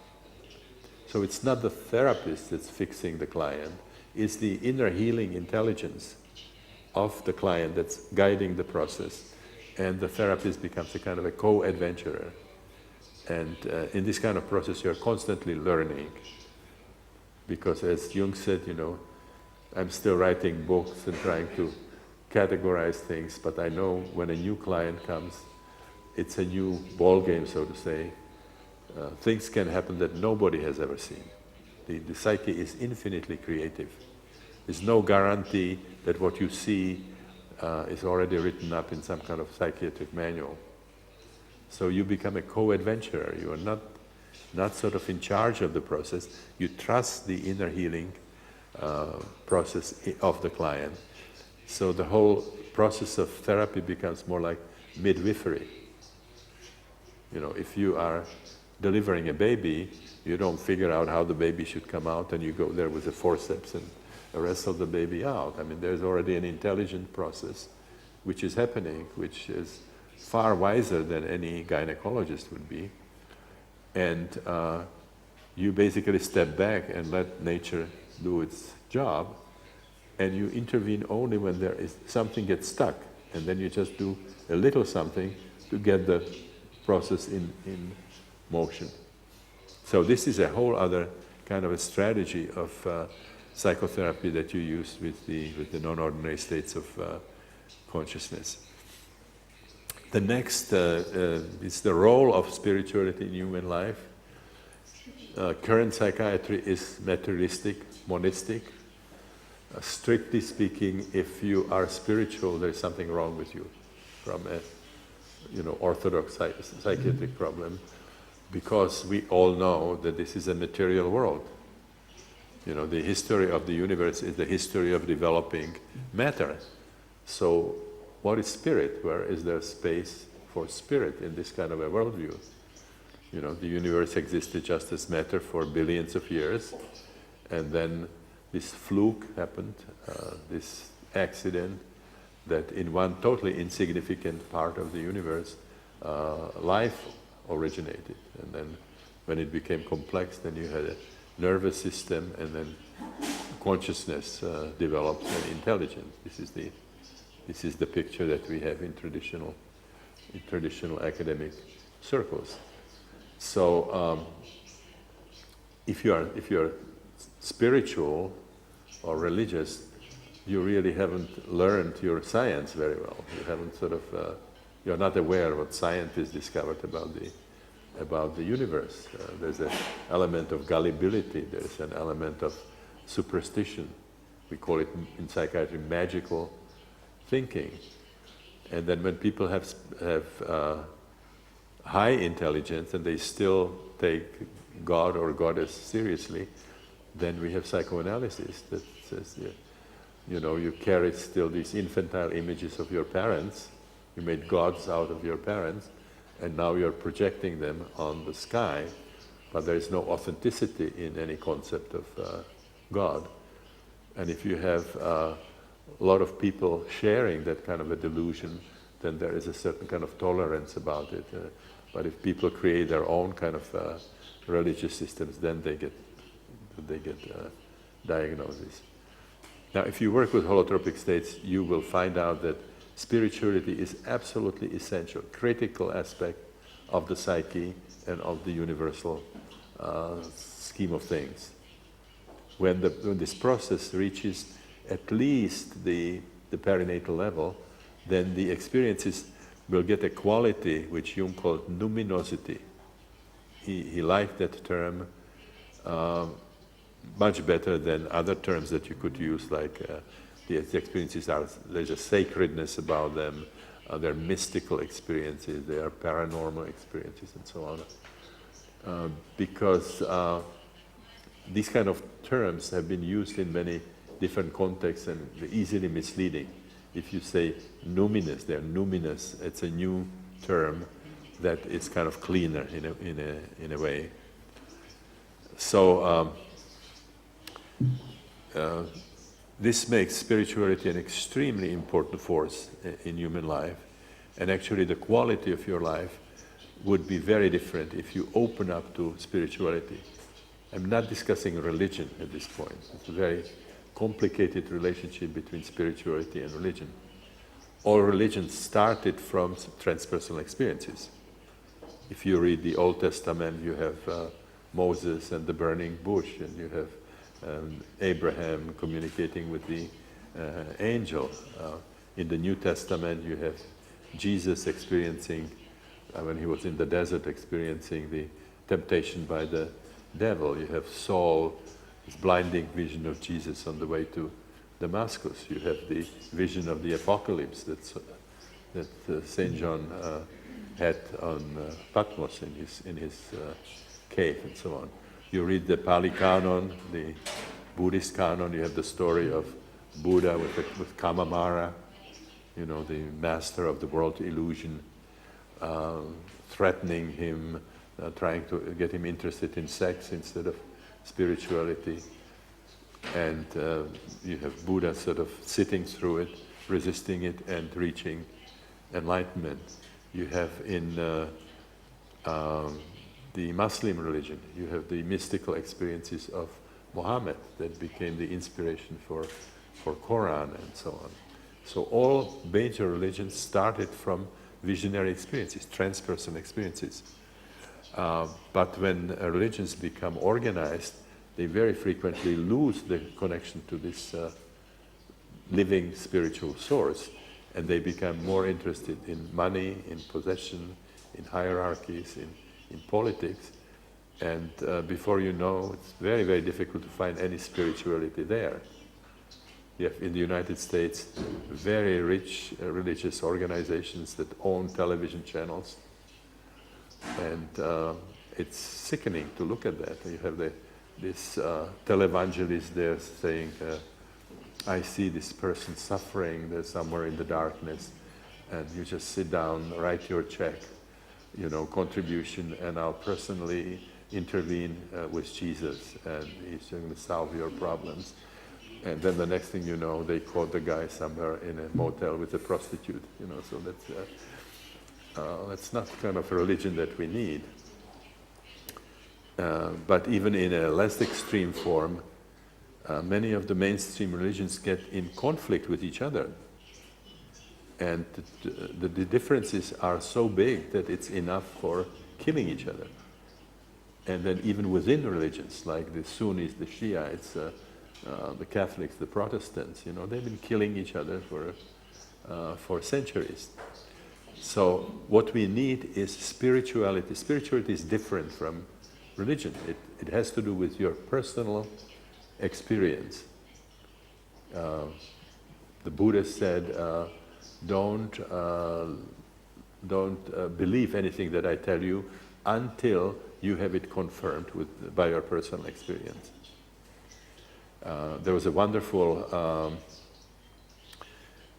B: So it's not the therapist that's fixing the client, is the inner healing intelligence of the client that's guiding the process, and the therapist becomes a kind of a co-adventurer. And in this kind of process, you're constantly learning, because as Jung said, you know, I'm still writing books and trying to categorize things, but I know when a new client comes, it's a new ball game, so to say. Things can happen that nobody has ever seen. The psyche is infinitely creative. There's no guarantee that what you see is already written up in some kind of psychiatric manual. So you become a co-adventurer. You are not sort of in charge of the process. You trust the inner healing process of the client. So the whole process of therapy becomes more like midwifery. You know, if you are delivering a baby, you don't figure out how the baby should come out and you go there with a forceps and wrestle the baby out. I mean, there's already an intelligent process which is happening, which is far wiser than any gynecologist would be. And you basically step back and let nature do its job, and you intervene only when there is something gets stuck, and then you just do a little something to get the process in motion. So this is a whole other kind of a strategy of psychotherapy that you use with the non-ordinary states of consciousness. The next is the role of spirituality in human life. Current psychiatry is materialistic, monistic. Strictly speaking, if you are spiritual, there is something wrong with you, from a orthodox psychiatric problem, because we all know that this is a material world. You know, the history of the universe is the history of developing matter. So what is spirit? Where is there space for spirit in this kind of a worldview? You know, the universe existed just as matter for billions of years, and then this fluke happened, this accident, that in one totally insignificant part of the universe, life originated. And then when it became complex, then you had a nervous system, and then consciousness developed, and intelligence. This is the picture that we have in traditional academic circles. So if you are spiritual or religious, you really haven't learned your science very well. You haven't you're not aware of what scientists discovered about the universe. There's an element of gullibility. There's an element of superstition. We call it in psychiatry magical thinking. And then when people have high intelligence and they still take God or goddess seriously, then we have psychoanalysis that says, you carry still these infantile images of your parents, you made gods out of your parents, and now you're projecting them on the sky, but there is no authenticity in any concept of God. And if you have a lot of people sharing that kind of a delusion, then there is a certain kind of tolerance about it. But if people create their own kind of religious systems, then they get diagnoses. Now, if you work with holotropic states, you will find out that spirituality is absolutely essential, critical aspect of the psyche and of the universal scheme of things. When this process reaches at least the perinatal level, then the experiences will get a quality which Jung called numinosity. He liked that term much better than other terms that you could use, like the experiences there's a sacredness about them, they're mystical experiences, they are paranormal experiences, and so on. Because these kind of terms have been used in many different contexts and they're easily misleading. If you say numinous, they're numinous, it's a new term that is kind of cleaner in a way. So this makes spirituality an extremely important force in human life, and actually the quality of your life would be very different if you open up to spirituality. I'm not discussing religion at this point. It's a very complicated relationship between spirituality and religion. All religions started from transpersonal experiences. If you read the Old Testament, you have Moses and the burning bush, and you have Abraham communicating with the angel. In the New Testament, you have Jesus experiencing, when he was in the desert, experiencing the temptation by the devil. You have Saul, his blinding vision of Jesus on the way to Damascus. You have the vision of the apocalypse that St. John had on Patmos in his cave and so on. You read the Pali Canon, the Buddhist canon. You have the story of Buddha with Kamamara, you know, the master of the world illusion, threatening him, trying to get him interested in sex instead of spirituality. And you have Buddha sort of sitting through it, resisting it, and reaching enlightenment. You have in the Muslim religion, you have the mystical experiences of Muhammad that became the inspiration for Quran and so on. So all major religions started from visionary experiences, transpersonal experiences. But when religions become organized, they very frequently lose the connection to this living spiritual source, and they become more interested in money, in possession, in hierarchies, in politics, and before you know, it's very, very difficult to find any spirituality there. You have in the United States very rich religious organizations that own television channels, and it's sickening to look at that. You have this televangelist there saying, I see this person suffering there somewhere in the darkness, and you just sit down, write your check, you know, contribution, and I'll personally intervene with Jesus, and he's going to solve your problems. And then the next thing you know, they caught the guy somewhere in a motel with a prostitute, you know, so that's not the kind of religion that we need. But even in a less extreme form, many of the mainstream religions get in conflict with each other. And the differences are so big that it's enough for killing each other. And then even within religions, like the Sunnis, the Shiites, the Catholics, the Protestants, you know, they've been killing each other for centuries. So what we need is spirituality. Spirituality is different from religion. It has to do with your personal experience. The Buddha said, don't believe anything that I tell you until you have it confirmed by your personal experience. There was a wonderful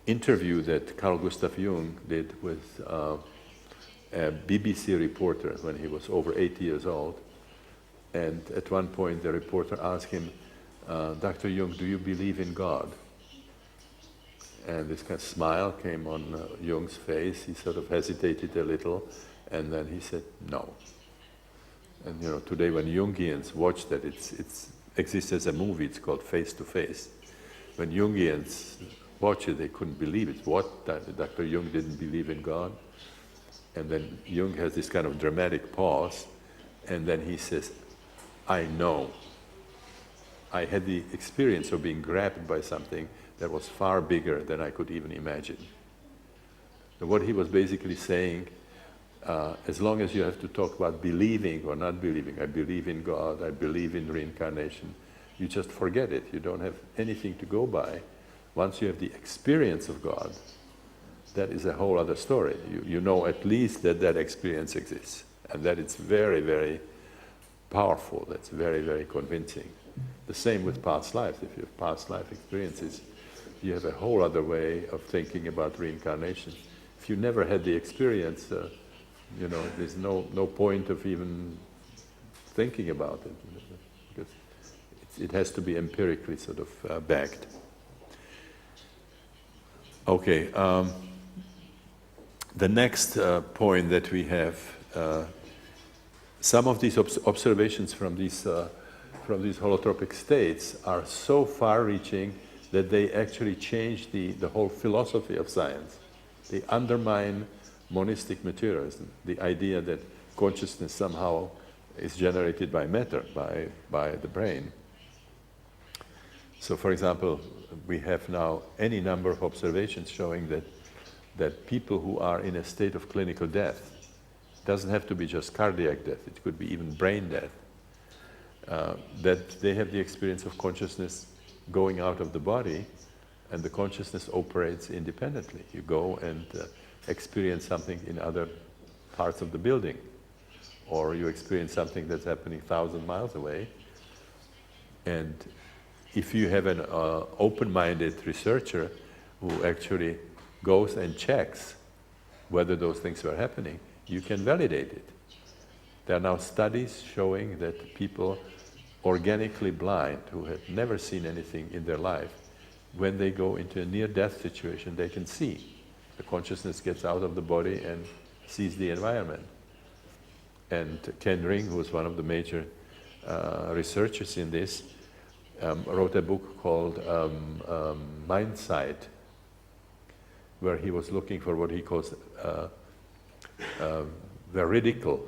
B: interview that Carl Gustav Jung did with a BBC reporter when he was over 80 years old. And at one point the reporter asked him, Dr. Jung, do you believe in God? And this kind of smile came on Jung's face. He sort of hesitated a little, and then he said, no. And you know, today when Jungians watch that, it exists as a movie, it's called Face to Face. When Jungians watch it, they couldn't believe it. What? Dr. Jung didn't believe in God? And then Jung has this kind of dramatic pause, and then he says, I know. I had the experience of being grabbed by something that was far bigger than I could even imagine. And what he was basically saying, as long as you have to talk about believing or not believing, I believe in God, I believe in reincarnation, you just forget it. You don't have anything to go by. Once you have the experience of God, that is a whole other story. You know at least that experience exists, and that it's very, very powerful. That's very, very convincing. The same with past lives. If you have past life experiences, you have a whole other way of thinking about reincarnation. If you never had the experience, you know, there's no point of even thinking about it, because it has to be empirically sort of backed. Okay, the next point that we have, some of these observations from these holotropic states are so far-reaching that they actually change the whole philosophy of science. They undermine monistic materialism, the idea that consciousness somehow is generated by matter, by the brain. So, for example, we have now any number of observations showing that people who are in a state of clinical death, doesn't have to be just cardiac death, it could be even brain death, that they have the experience of consciousness going out of the body, and the consciousness operates independently. You go and experience something in other parts of the building, or you experience something that's happening 1,000 miles away. And if you have an open-minded researcher who actually goes and checks whether those things were happening, you can validate it. There are now studies showing that people organically blind, who have never seen anything in their life, when they go into a near-death situation, they can see. The consciousness gets out of the body and sees the environment. And Ken Ring, who was one of the major researchers in this, wrote a book called Mindsight, where he was looking for what he calls veridical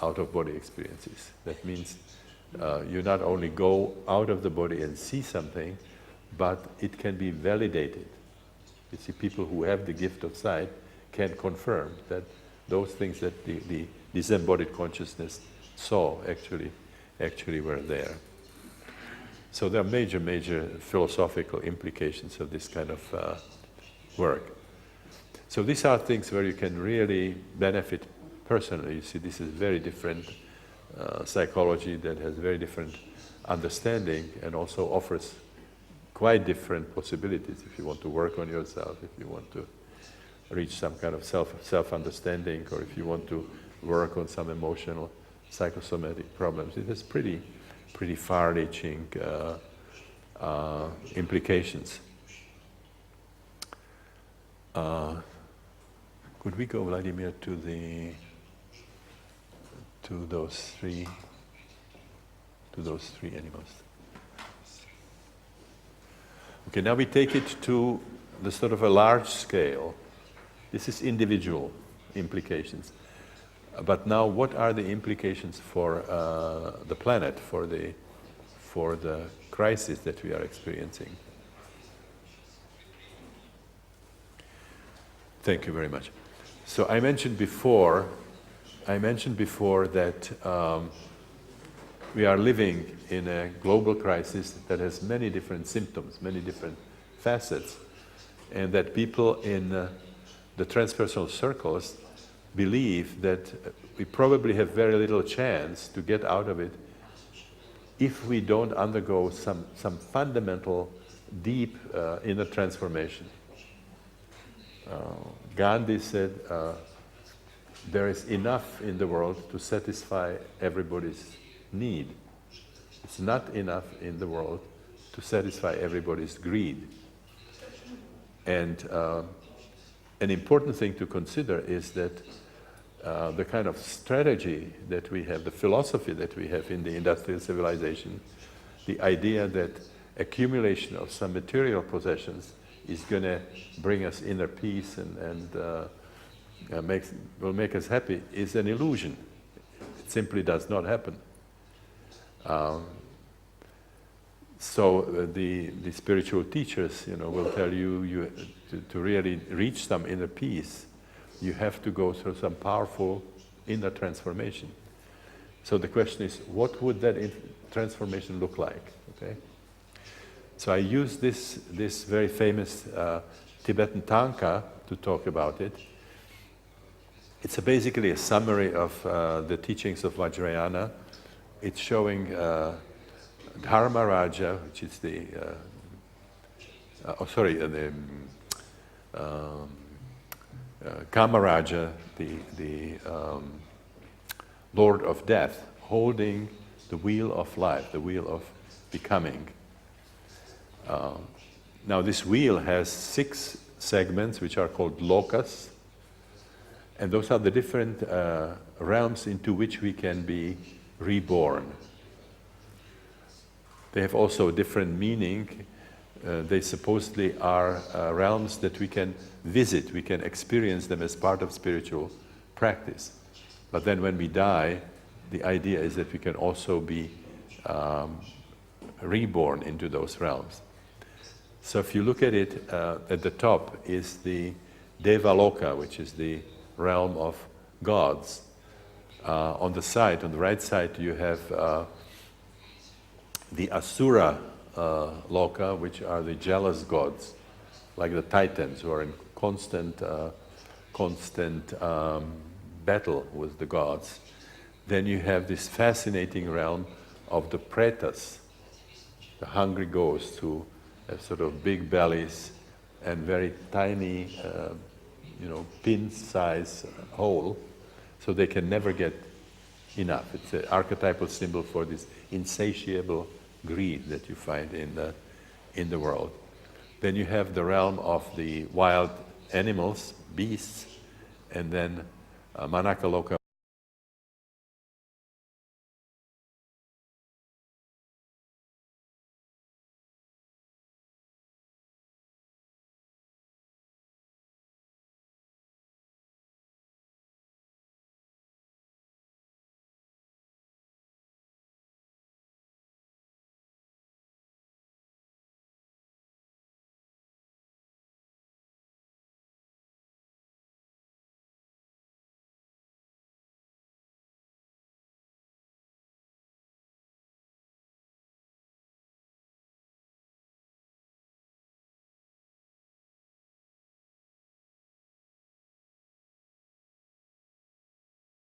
B: out-of-body experiences. That means you not only go out of the body and see something, but it can be validated. You see, people who have the gift of sight can confirm that those things that the disembodied consciousness saw actually were there. So there are major philosophical implications of this kind of work. So these are things where you can really benefit personally. You see, this is very different psychology that has very different understanding and also offers quite different possibilities if you want to work on yourself, if you want to reach some kind of self-understanding, or if you want to work on some emotional, psychosomatic problems. It has pretty far-reaching implications. Could we go, Vladimir, to those three animals? Okay, now we take it to the sort of a large scale. This is individual implications. But now, what are the implications for the planet, for the crisis that we are experiencing? Thank you very much. So I mentioned before that we are living in a global crisis that has many different symptoms, many different facets, and that people in the transpersonal circles believe that we probably have very little chance to get out of it if we don't undergo some fundamental, deep inner transformation. Gandhi said, there is enough in the world to satisfy everybody's need. It's not enough in the world to satisfy everybody's greed. And an important thing to consider is that the kind of strategy that we have, the philosophy that we have in the industrial civilization, the idea that accumulation of some material possessions is going to bring us inner peace and will make us happy, is an illusion. It simply does not happen. So the spiritual teachers, will tell you to really reach some inner peace, you have to go through some powerful inner transformation. So the question is, what would that transformation look like? Okay. So I use this very famous Tibetan tanka to talk about it. It's basically a summary of the teachings of Vajrayana. It's showing Dharma Raja, which is the Kamaraja, the Lord of Death, holding the wheel of life, the wheel of becoming. Now this wheel has 6 segments which are called lokas, and those are the different realms into which we can be reborn. They have also a different meaning. They supposedly are realms that we can visit, we can experience them as part of spiritual practice. But then when we die, the idea is that we can also be reborn into those realms. So if you look at it, at the top is the Devaloka, which is the realm of gods. On the side, on the right side, you have the Asura Loka, which are the jealous gods, like the Titans, who are in constant battle with the gods. Then you have this fascinating realm of the Pretas, the hungry ghosts who have sort of big bellies and very tiny, pin-size hole, so they can never get enough. It's an archetypal symbol for this insatiable greed that you find in the world. Then you have the realm of the wild animals, beasts, and then Manakaloka.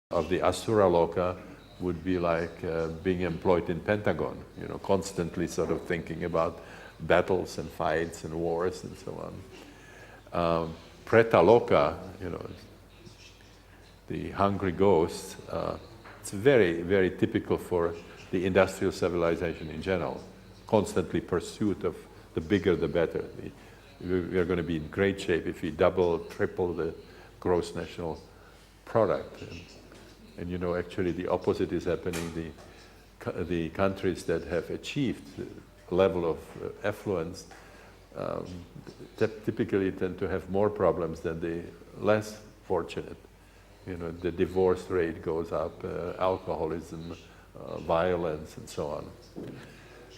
B: Of the Asura Loka would be like being employed in Pentagon, constantly sort of thinking about battles and fights and wars and so on. Preta Loka, the hungry ghosts, it's very, very typical for the industrial civilization in general. Constantly pursuit of the bigger the better. We are going to be in great shape if we double, triple the gross national product. And actually the opposite is happening. The countries that have achieved the level of affluence typically tend to have more problems than the less fortunate. The divorce rate goes up, alcoholism, violence, and so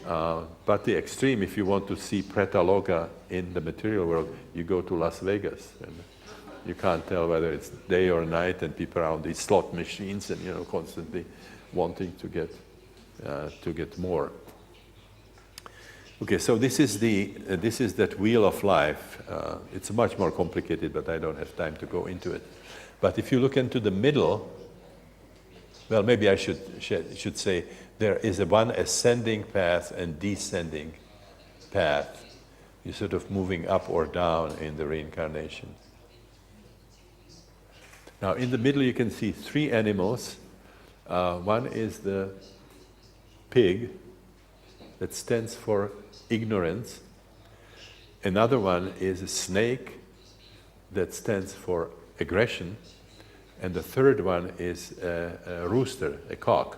B: on. But the extreme, if you want to see Pretaloka in the material world, you go to Las Vegas. And you can't tell whether it's day or night, and people are on these slot machines and constantly wanting to get more. Okay, so this is that wheel of life. It's much more complicated, but I don't have time to go into it. But if you look into the middle, well, maybe I should say there is one ascending path and descending path. You're sort of moving up or down in the reincarnation. Now, in the middle, you can see three animals. One is the pig, that stands for ignorance. Another one is a snake, that stands for aggression. And the third one is a rooster, a cock.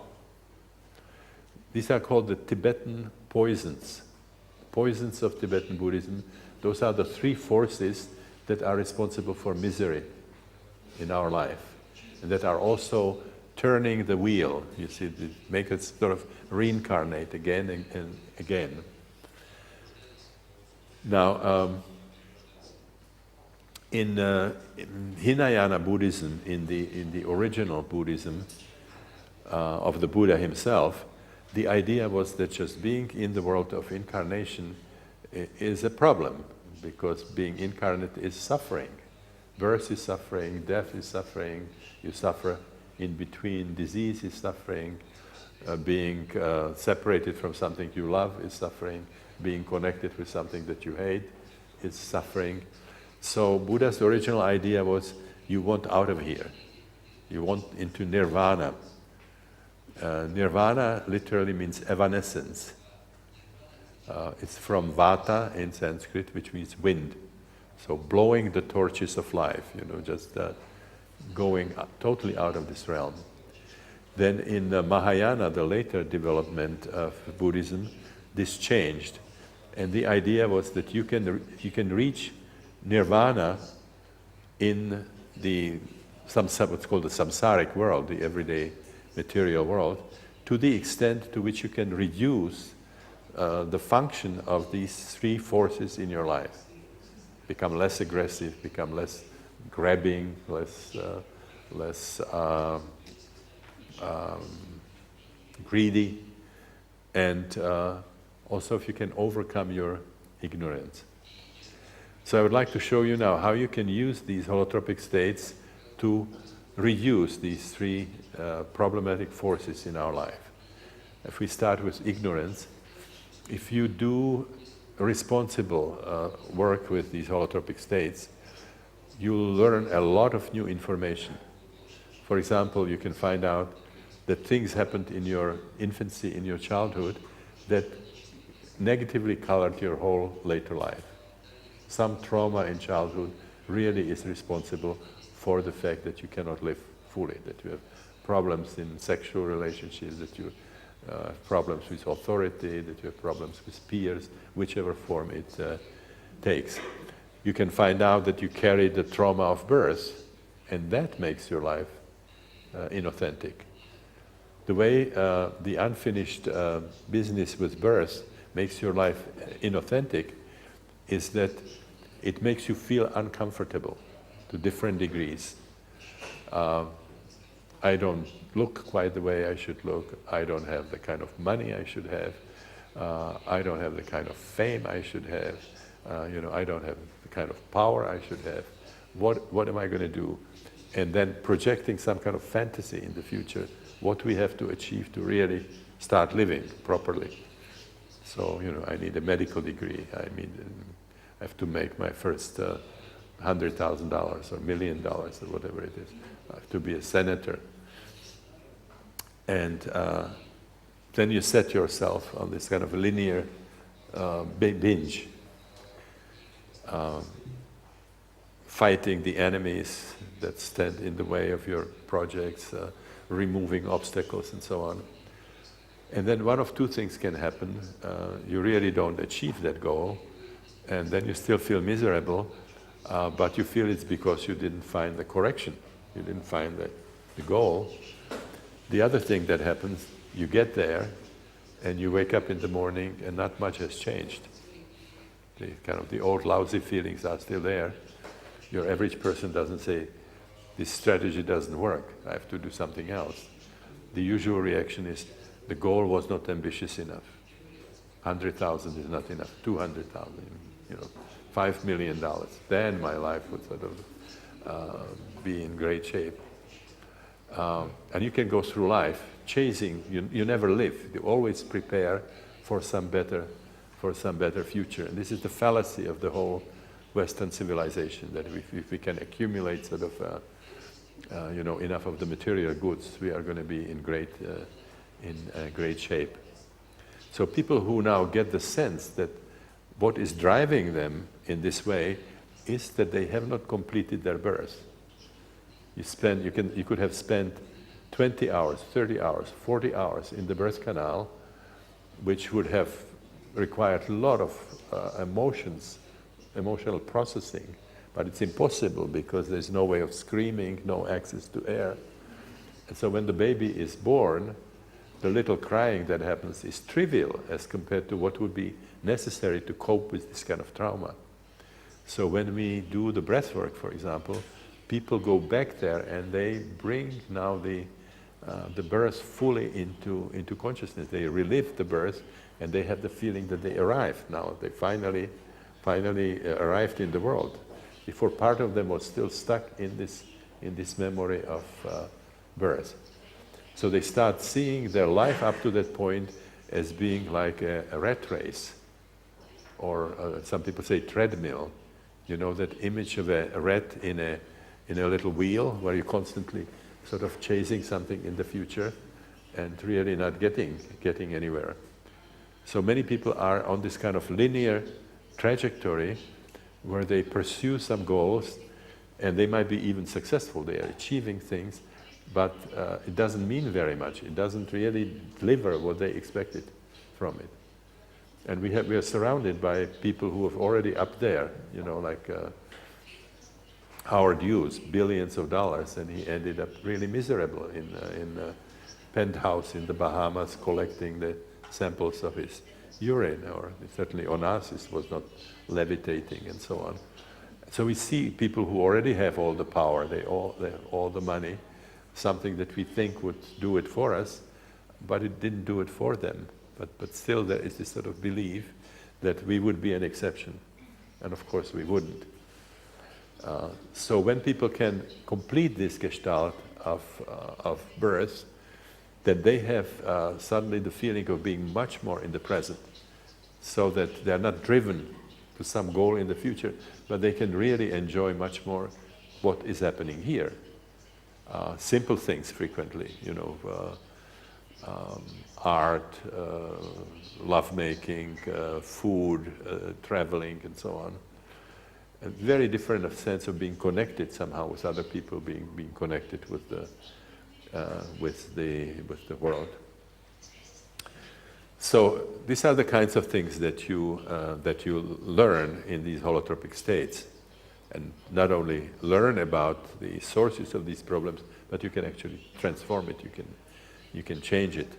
B: These are called the Tibetan poisons. Poisons of Tibetan Buddhism. Those are the three forces that are responsible for misery in our life, and that are also turning the wheel, you see, they make us sort of reincarnate again and again. Now, in Hinayana Buddhism, in the original Buddhism of the Buddha himself, the idea was that just being in the world of incarnation is a problem, because being incarnate is suffering. Birth is suffering, death is suffering, you suffer in between, disease is suffering, being separated from something you love is suffering, being connected with something that you hate is suffering. So Buddha's original idea was, you want out of here. You want into nirvana. Nirvana literally means evanescence. It's from vata in Sanskrit, which means wind. So blowing the torches of life, just going totally out of this realm. Then in Mahayana, the later development of Buddhism, this changed. And the idea was that you can reach nirvana in what's called the samsaric world, the everyday material world, to the extent to which you can reduce the function of these three forces in your life. Become less aggressive, become less grabbing, less greedy, and also if you can overcome your ignorance. So I would like to show you now how you can use these holotropic states to reduce these three problematic forces in our life. If we start with ignorance, if you do responsible work with these holotropic states, you'll learn a lot of new information. For example, you can find out that things happened in your infancy, in your childhood, that negatively colored your whole later life. Some trauma in childhood really is responsible for the fact that you cannot live fully, that you have problems in sexual relationships, that you have problems with authority, that you have problems with peers, whichever form it takes. You can find out that you carry the trauma of birth, and that makes your life inauthentic. The way the unfinished business with birth makes your life inauthentic is that it makes you feel uncomfortable to different degrees. I don't look quite the way I should look. I don't have the kind of money I should have. I don't have the kind of fame I should have. I don't have the kind of power I should have. What am I going to do? And then projecting some kind of fantasy in the future, what we have to achieve to really start living properly. So, I need a medical degree. I have to make my first $100,000 or $1 million or whatever it is. I have to be a senator. And then you set yourself on this kind of linear binge, fighting the enemies that stand in the way of your projects, removing obstacles and so on. And then one of two things can happen. You really don't achieve that goal, and then you still feel miserable, but you feel it's because you didn't find the correction. You didn't find the goal. The other thing that happens, you get there, and you wake up in the morning, and not much has changed. The old lousy feelings are still there. Your average person doesn't say, this strategy doesn't work, I have to do something else. The usual reaction is, the goal was not ambitious enough. 100,000 is not enough, 200,000, $5 million. Then my life would sort of be in great shape. And you can go through life chasing, you never live. You always prepare for some better future. And this is the fallacy of the whole Western civilization, that if we can accumulate sort of enough of the material goods, we are going to be in great shape. So people who now get the sense that what is driving them in this way is that they have not completed their birth. You could have spent 20 hours, 30 hours, 40 hours in the birth canal, which would have required a lot of emotional processing, but it's impossible because there's no way of screaming, no access to air. And so when the baby is born, the little crying that happens is trivial as compared to what would be necessary to cope with this kind of trauma. So when we do the breath work, for example, people go back there and they bring now the birth fully into consciousness. They relive the birth and they have the feeling that they arrived now. They finally arrived in the world. Before, part of them was still stuck in this memory of birth. So they start seeing their life up to that point as being like a rat race, or some people say treadmill. You know that image of a rat in a little wheel where you're constantly sort of chasing something in the future and really not getting anywhere. So many people are on this kind of linear trajectory where they pursue some goals and they might be even successful. They are achieving things, but it doesn't mean very much. It doesn't really deliver what they expected from it. And we are surrounded by people who are already up there, you know, like Howard Hughes, billions of dollars, and he ended up really miserable in a penthouse in the Bahamas collecting the samples of his urine, or certainly Onassis was not levitating and so on. So we see people who already have all the power, they have all the money, something that we think would do it for us, but it didn't do it for them. But still there is this sort of belief that we would be an exception. And of course we wouldn't. So when people can complete this gestalt of birth, then they have suddenly the feeling of being much more in the present, so that they're not driven to some goal in the future, but they can really enjoy much more what is happening here. Simple things frequently, you know, art, lovemaking, food, traveling, and so on. A very different sense of being connected somehow with other people, being connected with the world. So these are the kinds of things that you learn in these holotropic states, and not only learn about the sources of these problems, but you can actually transform it. You can change it.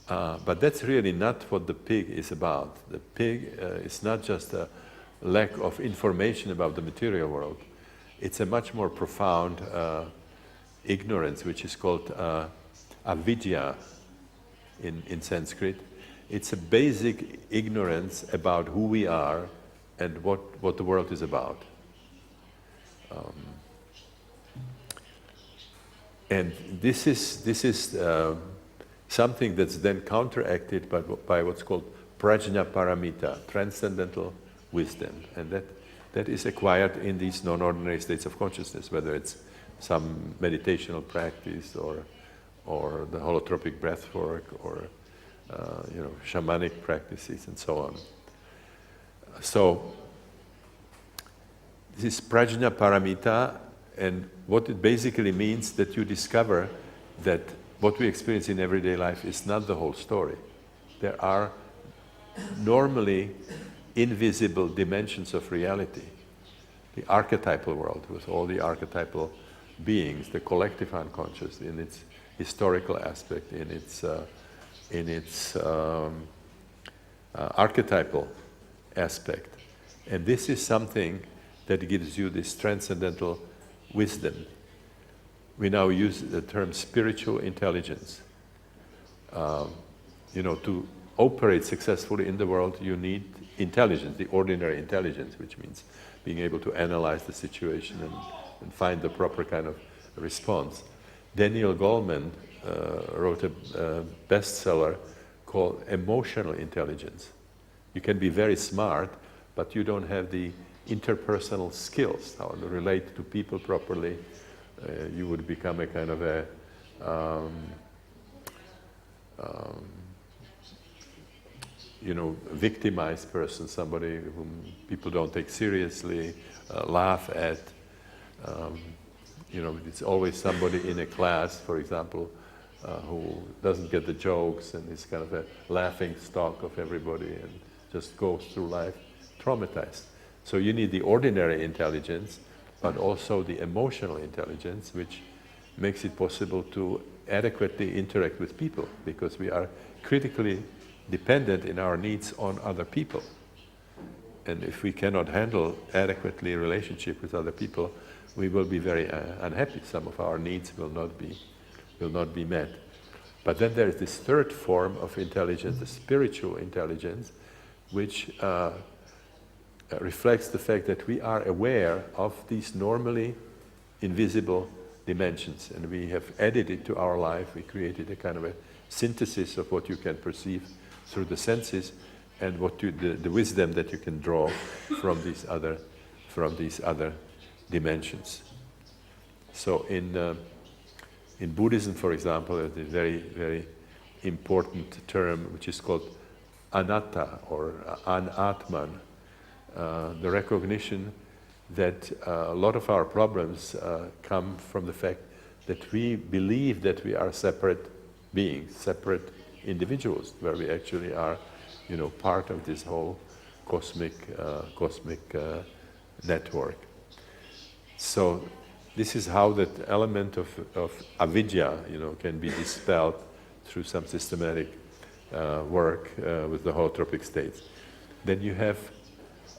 B: But that's really not what the pig is about. The pig is not just a lack of information about the material world. It's a much more profound ignorance, which is called avidya in Sanskrit. It's a basic ignorance about who we are and what the world is about. And this is something that's then counteracted by what's called prajna paramita, transcendental wisdom, and that is acquired in these non-ordinary states of consciousness, whether it's some meditational practice or the holotropic breath work, or you know, shamanic practices and so on. So this is prajna paramita, and what it basically means that you discover that what we experience in everyday life is not the whole story. There are normally invisible dimensions of reality. The archetypal world, with all the archetypal beings, the collective unconscious in its historical aspect, in its archetypal aspect. And this is something that gives you this transcendental wisdom. We now use the term spiritual intelligence. You know, to operate successfully in the world, you need intelligence, the ordinary intelligence, which means being able to analyze the situation and find the proper kind of response. Daniel Goleman wrote a bestseller called Emotional Intelligence. You can be very smart, but you don't have the interpersonal skills, how to relate to people properly. You would become a kind of a you know, victimized person, somebody whom people don't take seriously, laugh at. You know, it's always somebody in a class, for example, who doesn't get the jokes and is kind of a laughing stock of everybody and just goes through life traumatized. So you need the ordinary intelligence, but also the emotional intelligence, which makes it possible to adequately interact with people, because we are critically dependent in our needs on other people. And if we cannot handle adequately a relationship with other people, we will be very unhappy. Some of our needs will not be met. But then there is this third form of intelligence, the spiritual intelligence, which reflects the fact that we are aware of these normally invisible dimensions, and we have added it to our life. We created a kind of a synthesis of what you can perceive through the senses, and the wisdom that you can draw from these other dimensions. So in Buddhism, for example, there's a very, very important term which is called anatta, or anatman, the recognition that a lot of our problems come from the fact that we believe that we are separate beings, separate individuals, where we actually are part of this whole cosmic network. So this is how that element of avidya, can be dispelled through some systematic work with the holotropic states. Then you have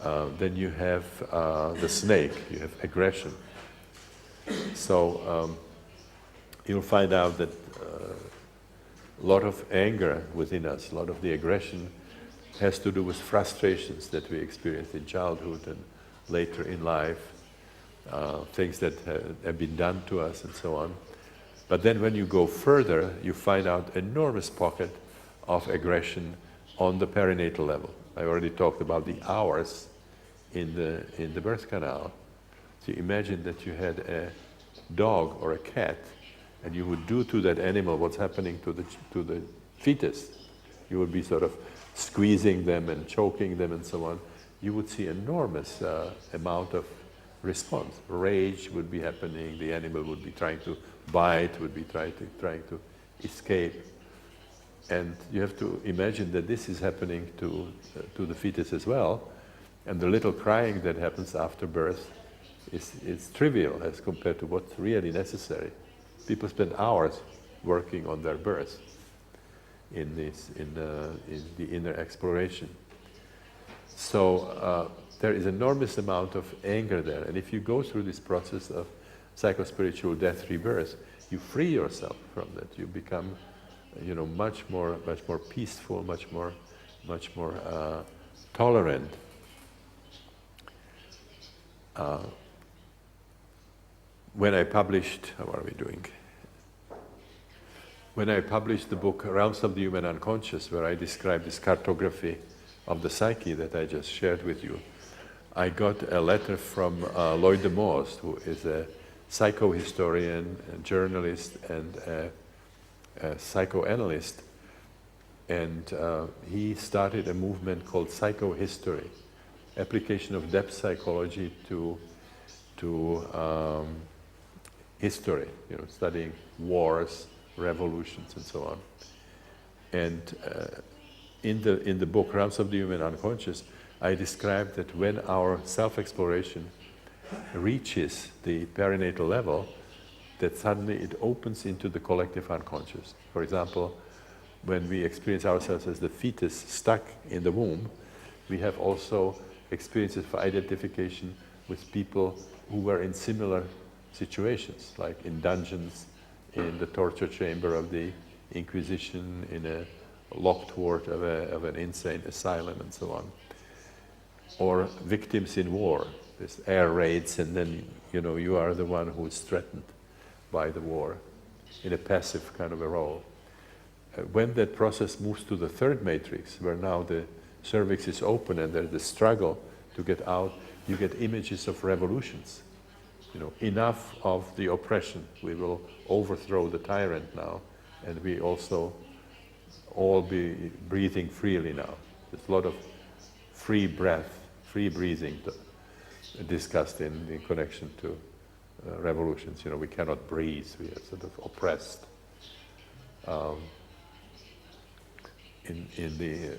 B: the snake. You have aggression. So you'll find out that a lot of anger within us, a lot of the aggression, has to do with frustrations that we experience in childhood and later in life, things that have been done to us and so on. But then when you go further, you find out enormous pocket of aggression on the perinatal level. I already talked about the hours in the birth canal. So imagine that you had a dog or a cat, and you would do to that animal what's happening to the fetus. You would be sort of squeezing them and choking them and so on. You would see enormous amount of response. Rage would be happening. The animal would be trying to bite, would be trying to escape. And you have to imagine that this is happening to the fetus as well. And the little crying that happens after birth is trivial as compared to what's really necessary. People spend hours working on their birth in the inner exploration. So there is enormous amount of anger there. And if you go through this process of psychospiritual death rebirth, you free yourself from that. You become, much more peaceful, much more tolerant. When I published, how are we doing? When I published the book Realms of the Human Unconscious, where I describe this cartography of the psyche that I just shared with you, I got a letter from Lloyd de Most, who is a psychohistorian, a journalist, and a psychoanalyst. And he started a movement called psychohistory, application of depth psychology to history, studying wars, revolutions, and so on. And in the book Realms of the Human Unconscious, I described that when our self-exploration reaches the perinatal level, that suddenly it opens into the collective unconscious. For example, when we experience ourselves as the fetus stuck in the womb, we have also experiences for identification with people who were in similar situations, like in dungeons, in the torture chamber of the Inquisition, in a locked ward of an insane asylum, and so on. Or victims in war. There's air raids, and then you are the one who is threatened by the war in a passive kind of a role. When that process moves to the third matrix, where now the cervix is open and there's the struggle to get out, you get images of revolutions. Enough of the oppression. We will overthrow the tyrant now, and we also all be breathing freely now. There's a lot of free breath, free breathing discussed in connection to revolutions. We cannot breathe. We are sort of oppressed. In the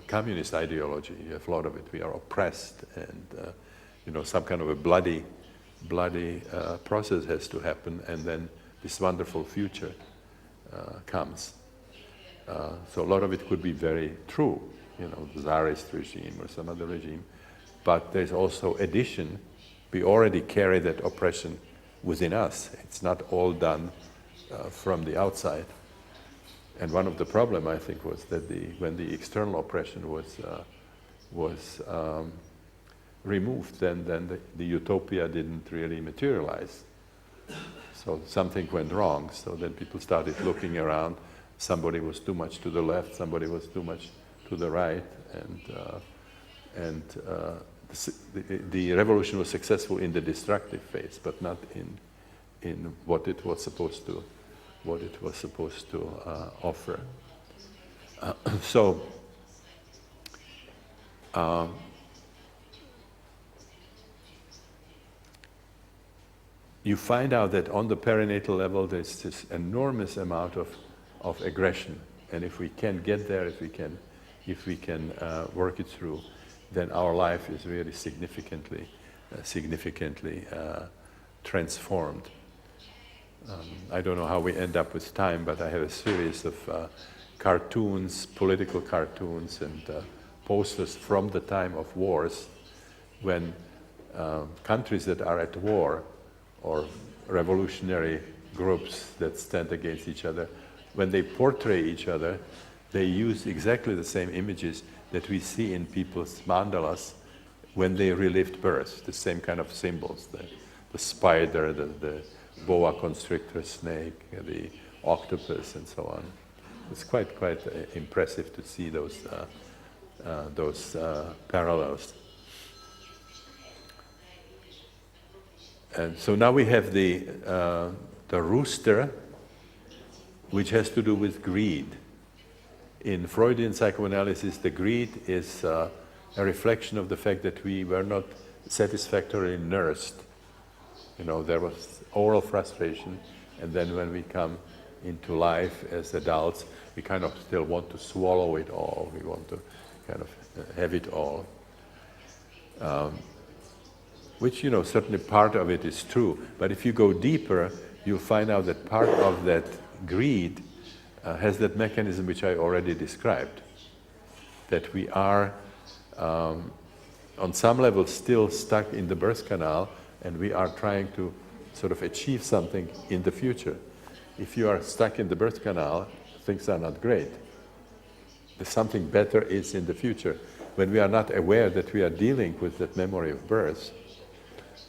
B: communist ideology, you have a lot of it. We are oppressed, and some kind of a bloody process has to happen, and then this wonderful future comes. So a lot of it could be very true, the Tsarist regime or some other regime, but there's also addition. We already carry that oppression within us. It's not all done from the outside. And one of the problems, I think, was that when the external oppression was removed, then the utopia didn't really materialize. So something went wrong. So then people started looking around. Somebody was too much to the left, somebody was too much to the right, and the revolution was successful in the destructive phase, but not in what it was supposed to offer. You find out that on the perinatal level there's this enormous amount of aggression, and if we can get there, if we can if we can work it through, then our life is really significantly transformed. I don't know how we end up with time, but I have a series of cartoons, political cartoons, and posters from the time of wars, when countries that are at war, or revolutionary groups that stand against each other, when they portray each other, they use exactly the same images that we see in people's mandalas when they relived birth, the same kind of symbols, the spider, the boa constrictor snake, the octopus, and so on. It's quite impressive to see those parallels. And so now we have the rooster, which has to do with greed. In Freudian psychoanalysis, the greed is a reflection of the fact that we were not satisfactorily nursed. You know, there was oral frustration, and then when we come into life as adults, we kind of still want to swallow it all. We want to kind of have it all. Which, you know, certainly part of it is true. But if you go deeper, you'll find out that part of that greed has that mechanism which I already described. That we are, on some level, still stuck in the birth canal, and we are trying to sort of achieve something in the future. If you are stuck in the birth canal, things are not great. There's something better is in the future. When we are not aware that we are dealing with that memory of birth,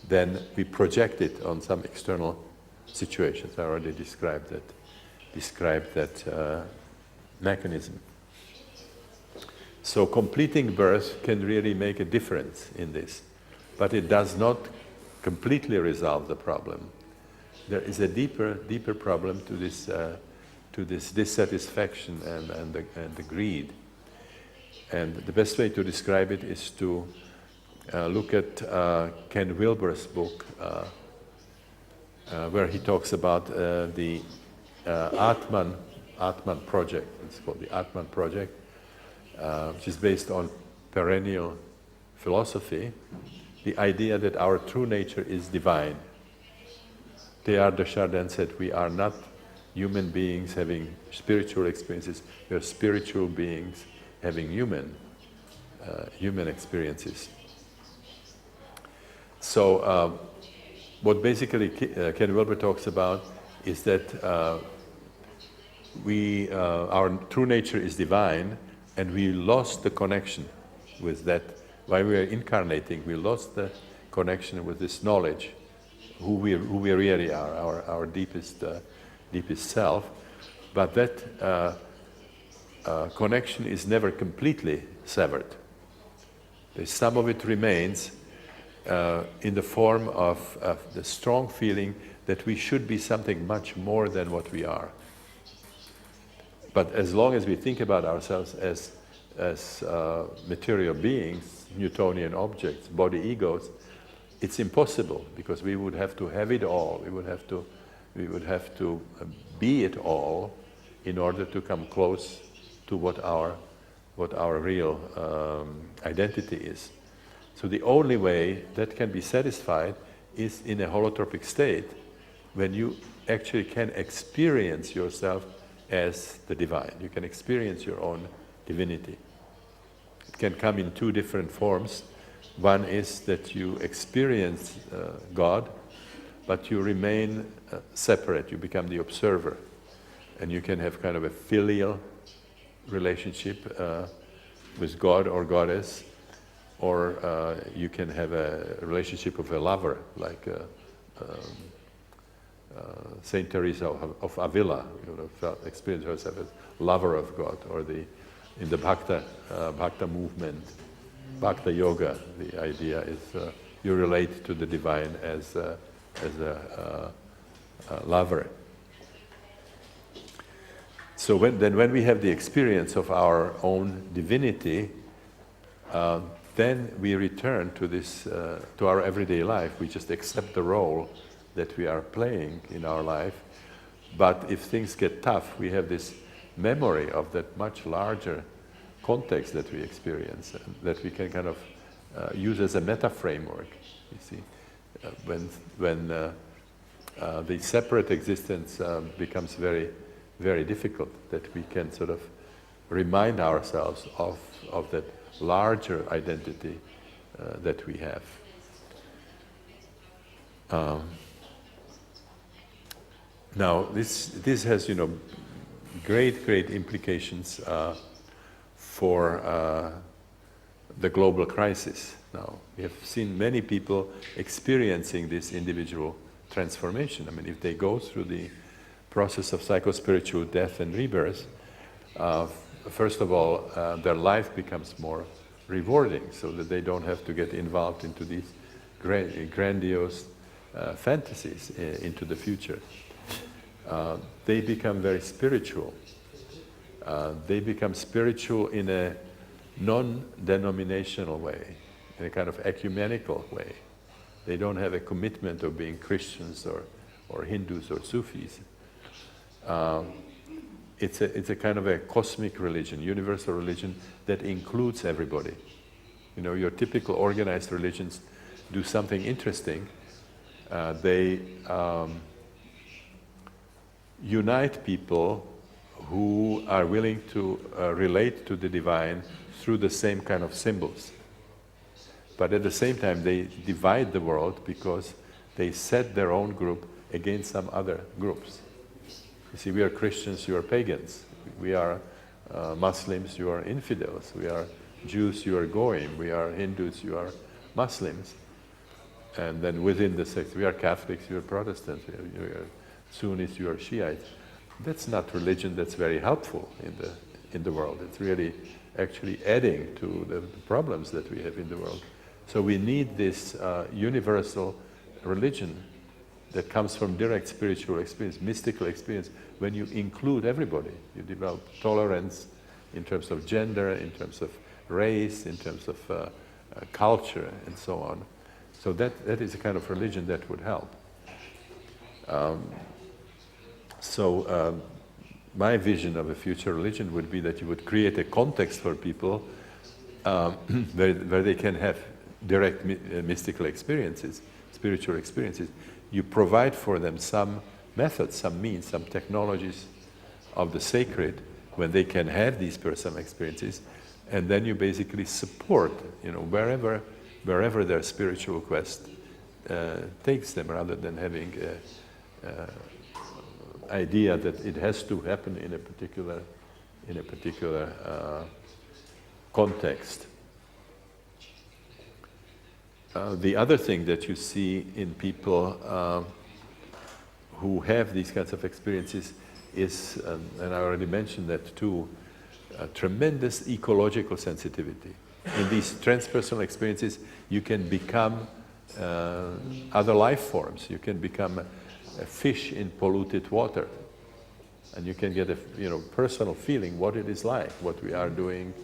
B: then we project it on some external situations. I already described that mechanism. So completing birth can really make a difference in this, but it does not completely resolve the problem. There is a deeper problem to this dissatisfaction and the greed. And the best way to describe it is to look at Ken Wilber's book, where he talks about the Atman project. It's called the Atman project, which is based on perennial philosophy, the idea that our true nature is divine. Teilhard de Chardin said, we are not human beings having spiritual experiences, we are spiritual beings having human experiences. So what basically Ken Wilber talks about is that our true nature is divine, and we lost the connection with that. While we are incarnating, we lost the connection with this knowledge, who we really are, our deepest self. But that connection is never completely severed. Some of it remains in the form of the strong feeling that we should be something much more than what we are. But as long as we think about ourselves as material beings, Newtonian objects, body egos, it's impossible, because we would have to have it all. We would have to be it all in order to come close to what our real identity is. So the only way that can be satisfied is in a holotropic state, when you actually can experience yourself as the divine. You can experience your own divinity. It can come in two different forms. One is that you experience God, but you remain separate. You become the observer, and you can have kind of a filial relationship with God or goddess, or you can have a relationship of a lover, like Saint Teresa of Avila, experienced herself as lover of God, or in the Bhakta movement, Bhakta yoga, the idea is you relate to the divine as a lover. So when we have the experience of our own divinity, then we return to this, to our everyday life. We just accept the role that we are playing in our life. But if things get tough, we have this memory of that much larger context that we experience, that we can kind of use as a meta framework. You see, when the separate existence becomes very, very difficult, that we can sort of remind ourselves of that larger identity that we have. Now, this has, great implications for the global crisis. Now, we have seen many people experiencing this individual transformation. I mean, if they go through the process of psychospiritual death and rebirth, first of all, their life becomes more rewarding, so that they don't have to get involved into these grandiose fantasies into the future. They become very spiritual. They become spiritual in a non-denominational way, in a kind of ecumenical way. They don't have a commitment of being Christians or Hindus or Sufis. It's a kind of a cosmic religion, universal religion that includes everybody. Your typical organized religions do something interesting. They unite people who are willing to relate to the divine through the same kind of symbols. But at the same time, they divide the world because they set their own group against some other groups. You see, we are Christians, you are pagans. We are Muslims, you are infidels. We are Jews, you are Goyim. We are Hindus, you are Muslims. And then within the sect, we are Catholics, you are Protestants. We are Sunnis, you are Shiites. That's not religion that's very helpful in the world. It's really actually adding to the problems that we have in the world. So we need this universal religion that comes from direct spiritual experience, mystical experience. When you include everybody, you develop tolerance in terms of gender, in terms of race, in terms of culture, and so on. So that is a kind of religion that would help. My vision of a future religion would be that you would create a context for people where they can have direct mystical experiences, spiritual experiences. You provide for them some methods, some means, some technologies of the sacred when they can have these personal experiences, and then you basically support, wherever their spiritual quest takes them, rather than having idea that it has to happen in a particular context. The other thing that you see in people who have these kinds of experiences is, and I already mentioned that too, tremendous ecological sensitivity. In these transpersonal experiences, you can become other life forms. You can become a fish in polluted water, and you can get a personal feeling what it is like, what we are doing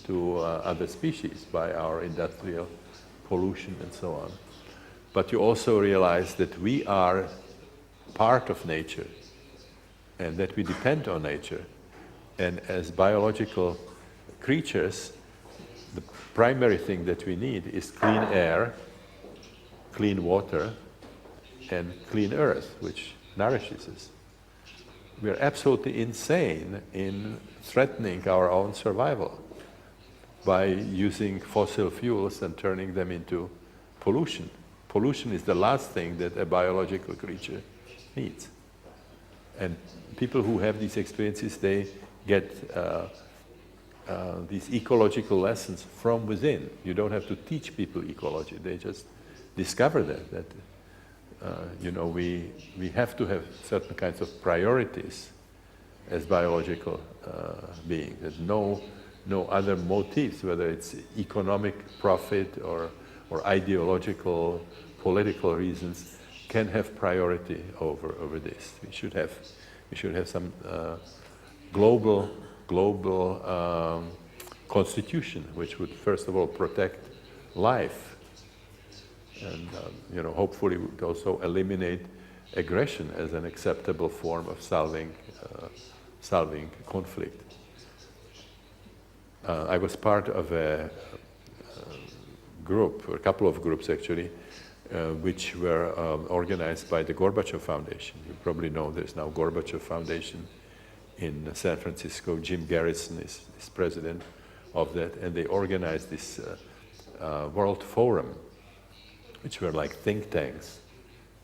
B: to other species by our industrial pollution and so on. But you also realize that we are part of nature and that we depend on nature. And as biological creatures, the primary thing that we need is clean air, clean water, and clean earth, which nourishes us. We are absolutely insane in threatening our own survival by using fossil fuels and turning them into pollution. Pollution is the last thing that a biological creature needs. And people who have these experiences, they get these ecological lessons from within. You don't have to teach people ecology. They just discover that we have to have certain kinds of priorities as biological beings. There's no other motives, whether it's economic profit or ideological, political reasons, can have priority over this. We should have some global constitution, which would first of all protect life, and hopefully would also eliminate aggression as an acceptable form of solving conflict. I was part of a group, or a couple of groups actually, which were organized by the Gorbachev Foundation. You probably know there's now Gorbachev Foundation in San Francisco. Jim Garrison is president of that, and they organized this World Forum, which were like think tanks,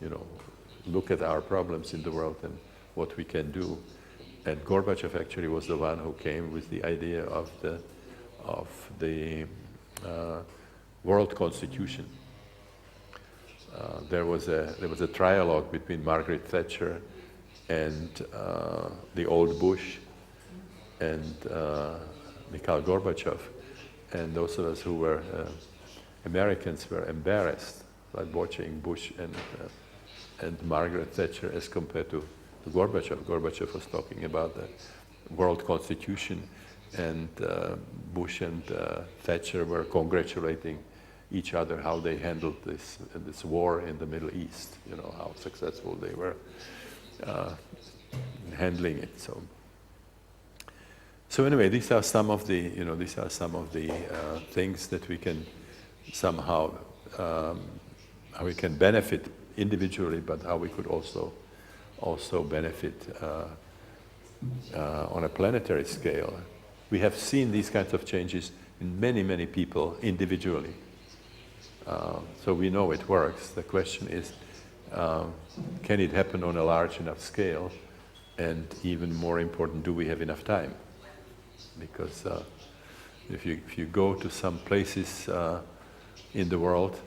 B: you know, look at our problems in the world and what we can do. And Gorbachev actually was the one who came with the idea of the world constitution. There was a trialogue between Margaret Thatcher and the old Bush and Mikhail Gorbachev, and those of us who were Americans were embarrassed by watching Bush and Margaret Thatcher as compared to Gorbachev. Gorbachev was talking about the world constitution, and Bush and Thatcher were congratulating each other how they handled this war in the Middle East. You know how successful they were in handling it. So anyway, these are some of the things that we can somehow how we can benefit individually, but how we could also benefit on a planetary scale. We have seen these kinds of changes in many people individually. So we know it works. The question is, can it happen on a large enough scale? And even more important, do we have enough time? Because if you go to some places in the world,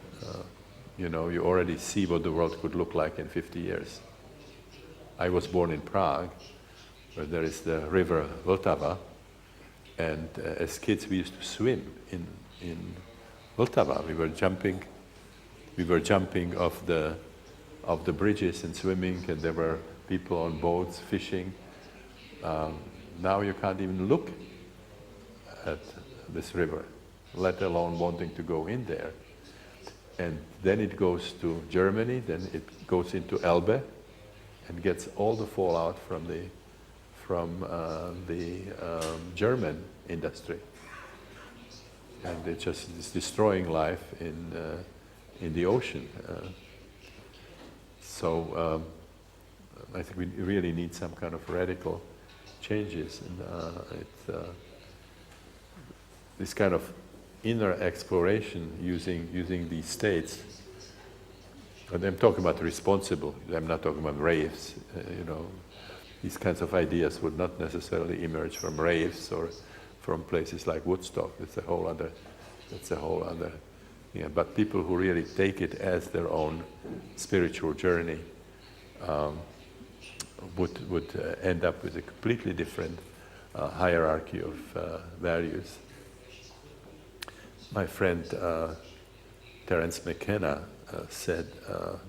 B: you know, you already see what the world could look like in 50 years. I was born in Prague, where there is the river Vltava, and as kids we used to swim in Vltava. We were jumping off the bridges and swimming, and there were people on boats fishing. Now you can't even look at this river, let alone wanting to go in there. And then it goes to Germany, then it goes into Elbe, and gets all the fallout from the German industry, and it just is destroying life in the ocean. So I think we really need some kind of radical changes, and this kind of inner exploration using these states. And I'm talking about responsible. I'm not talking about raves. You know, these kinds of ideas would not necessarily emerge from raves or from places like Woodstock. It's a whole other. Yeah, but people who really take it as their own spiritual journey would end up with a completely different hierarchy of values. My friend Terence McKenna said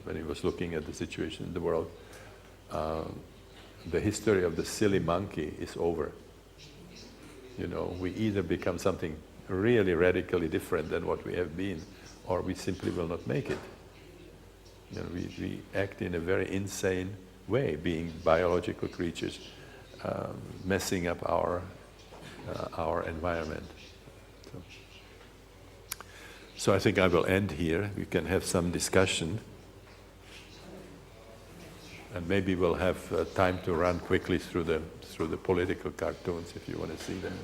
B: when he was looking at the situation in the world, the history of the silly monkey is over. You know, we either become something really radically different than what we have been, or we simply will not make it. You know, we act in a very insane way, being biological creatures, messing up our environment. So I think I will end here. We can have some discussion, and maybe we'll have time to run quickly through the political cartoons if you want to see them.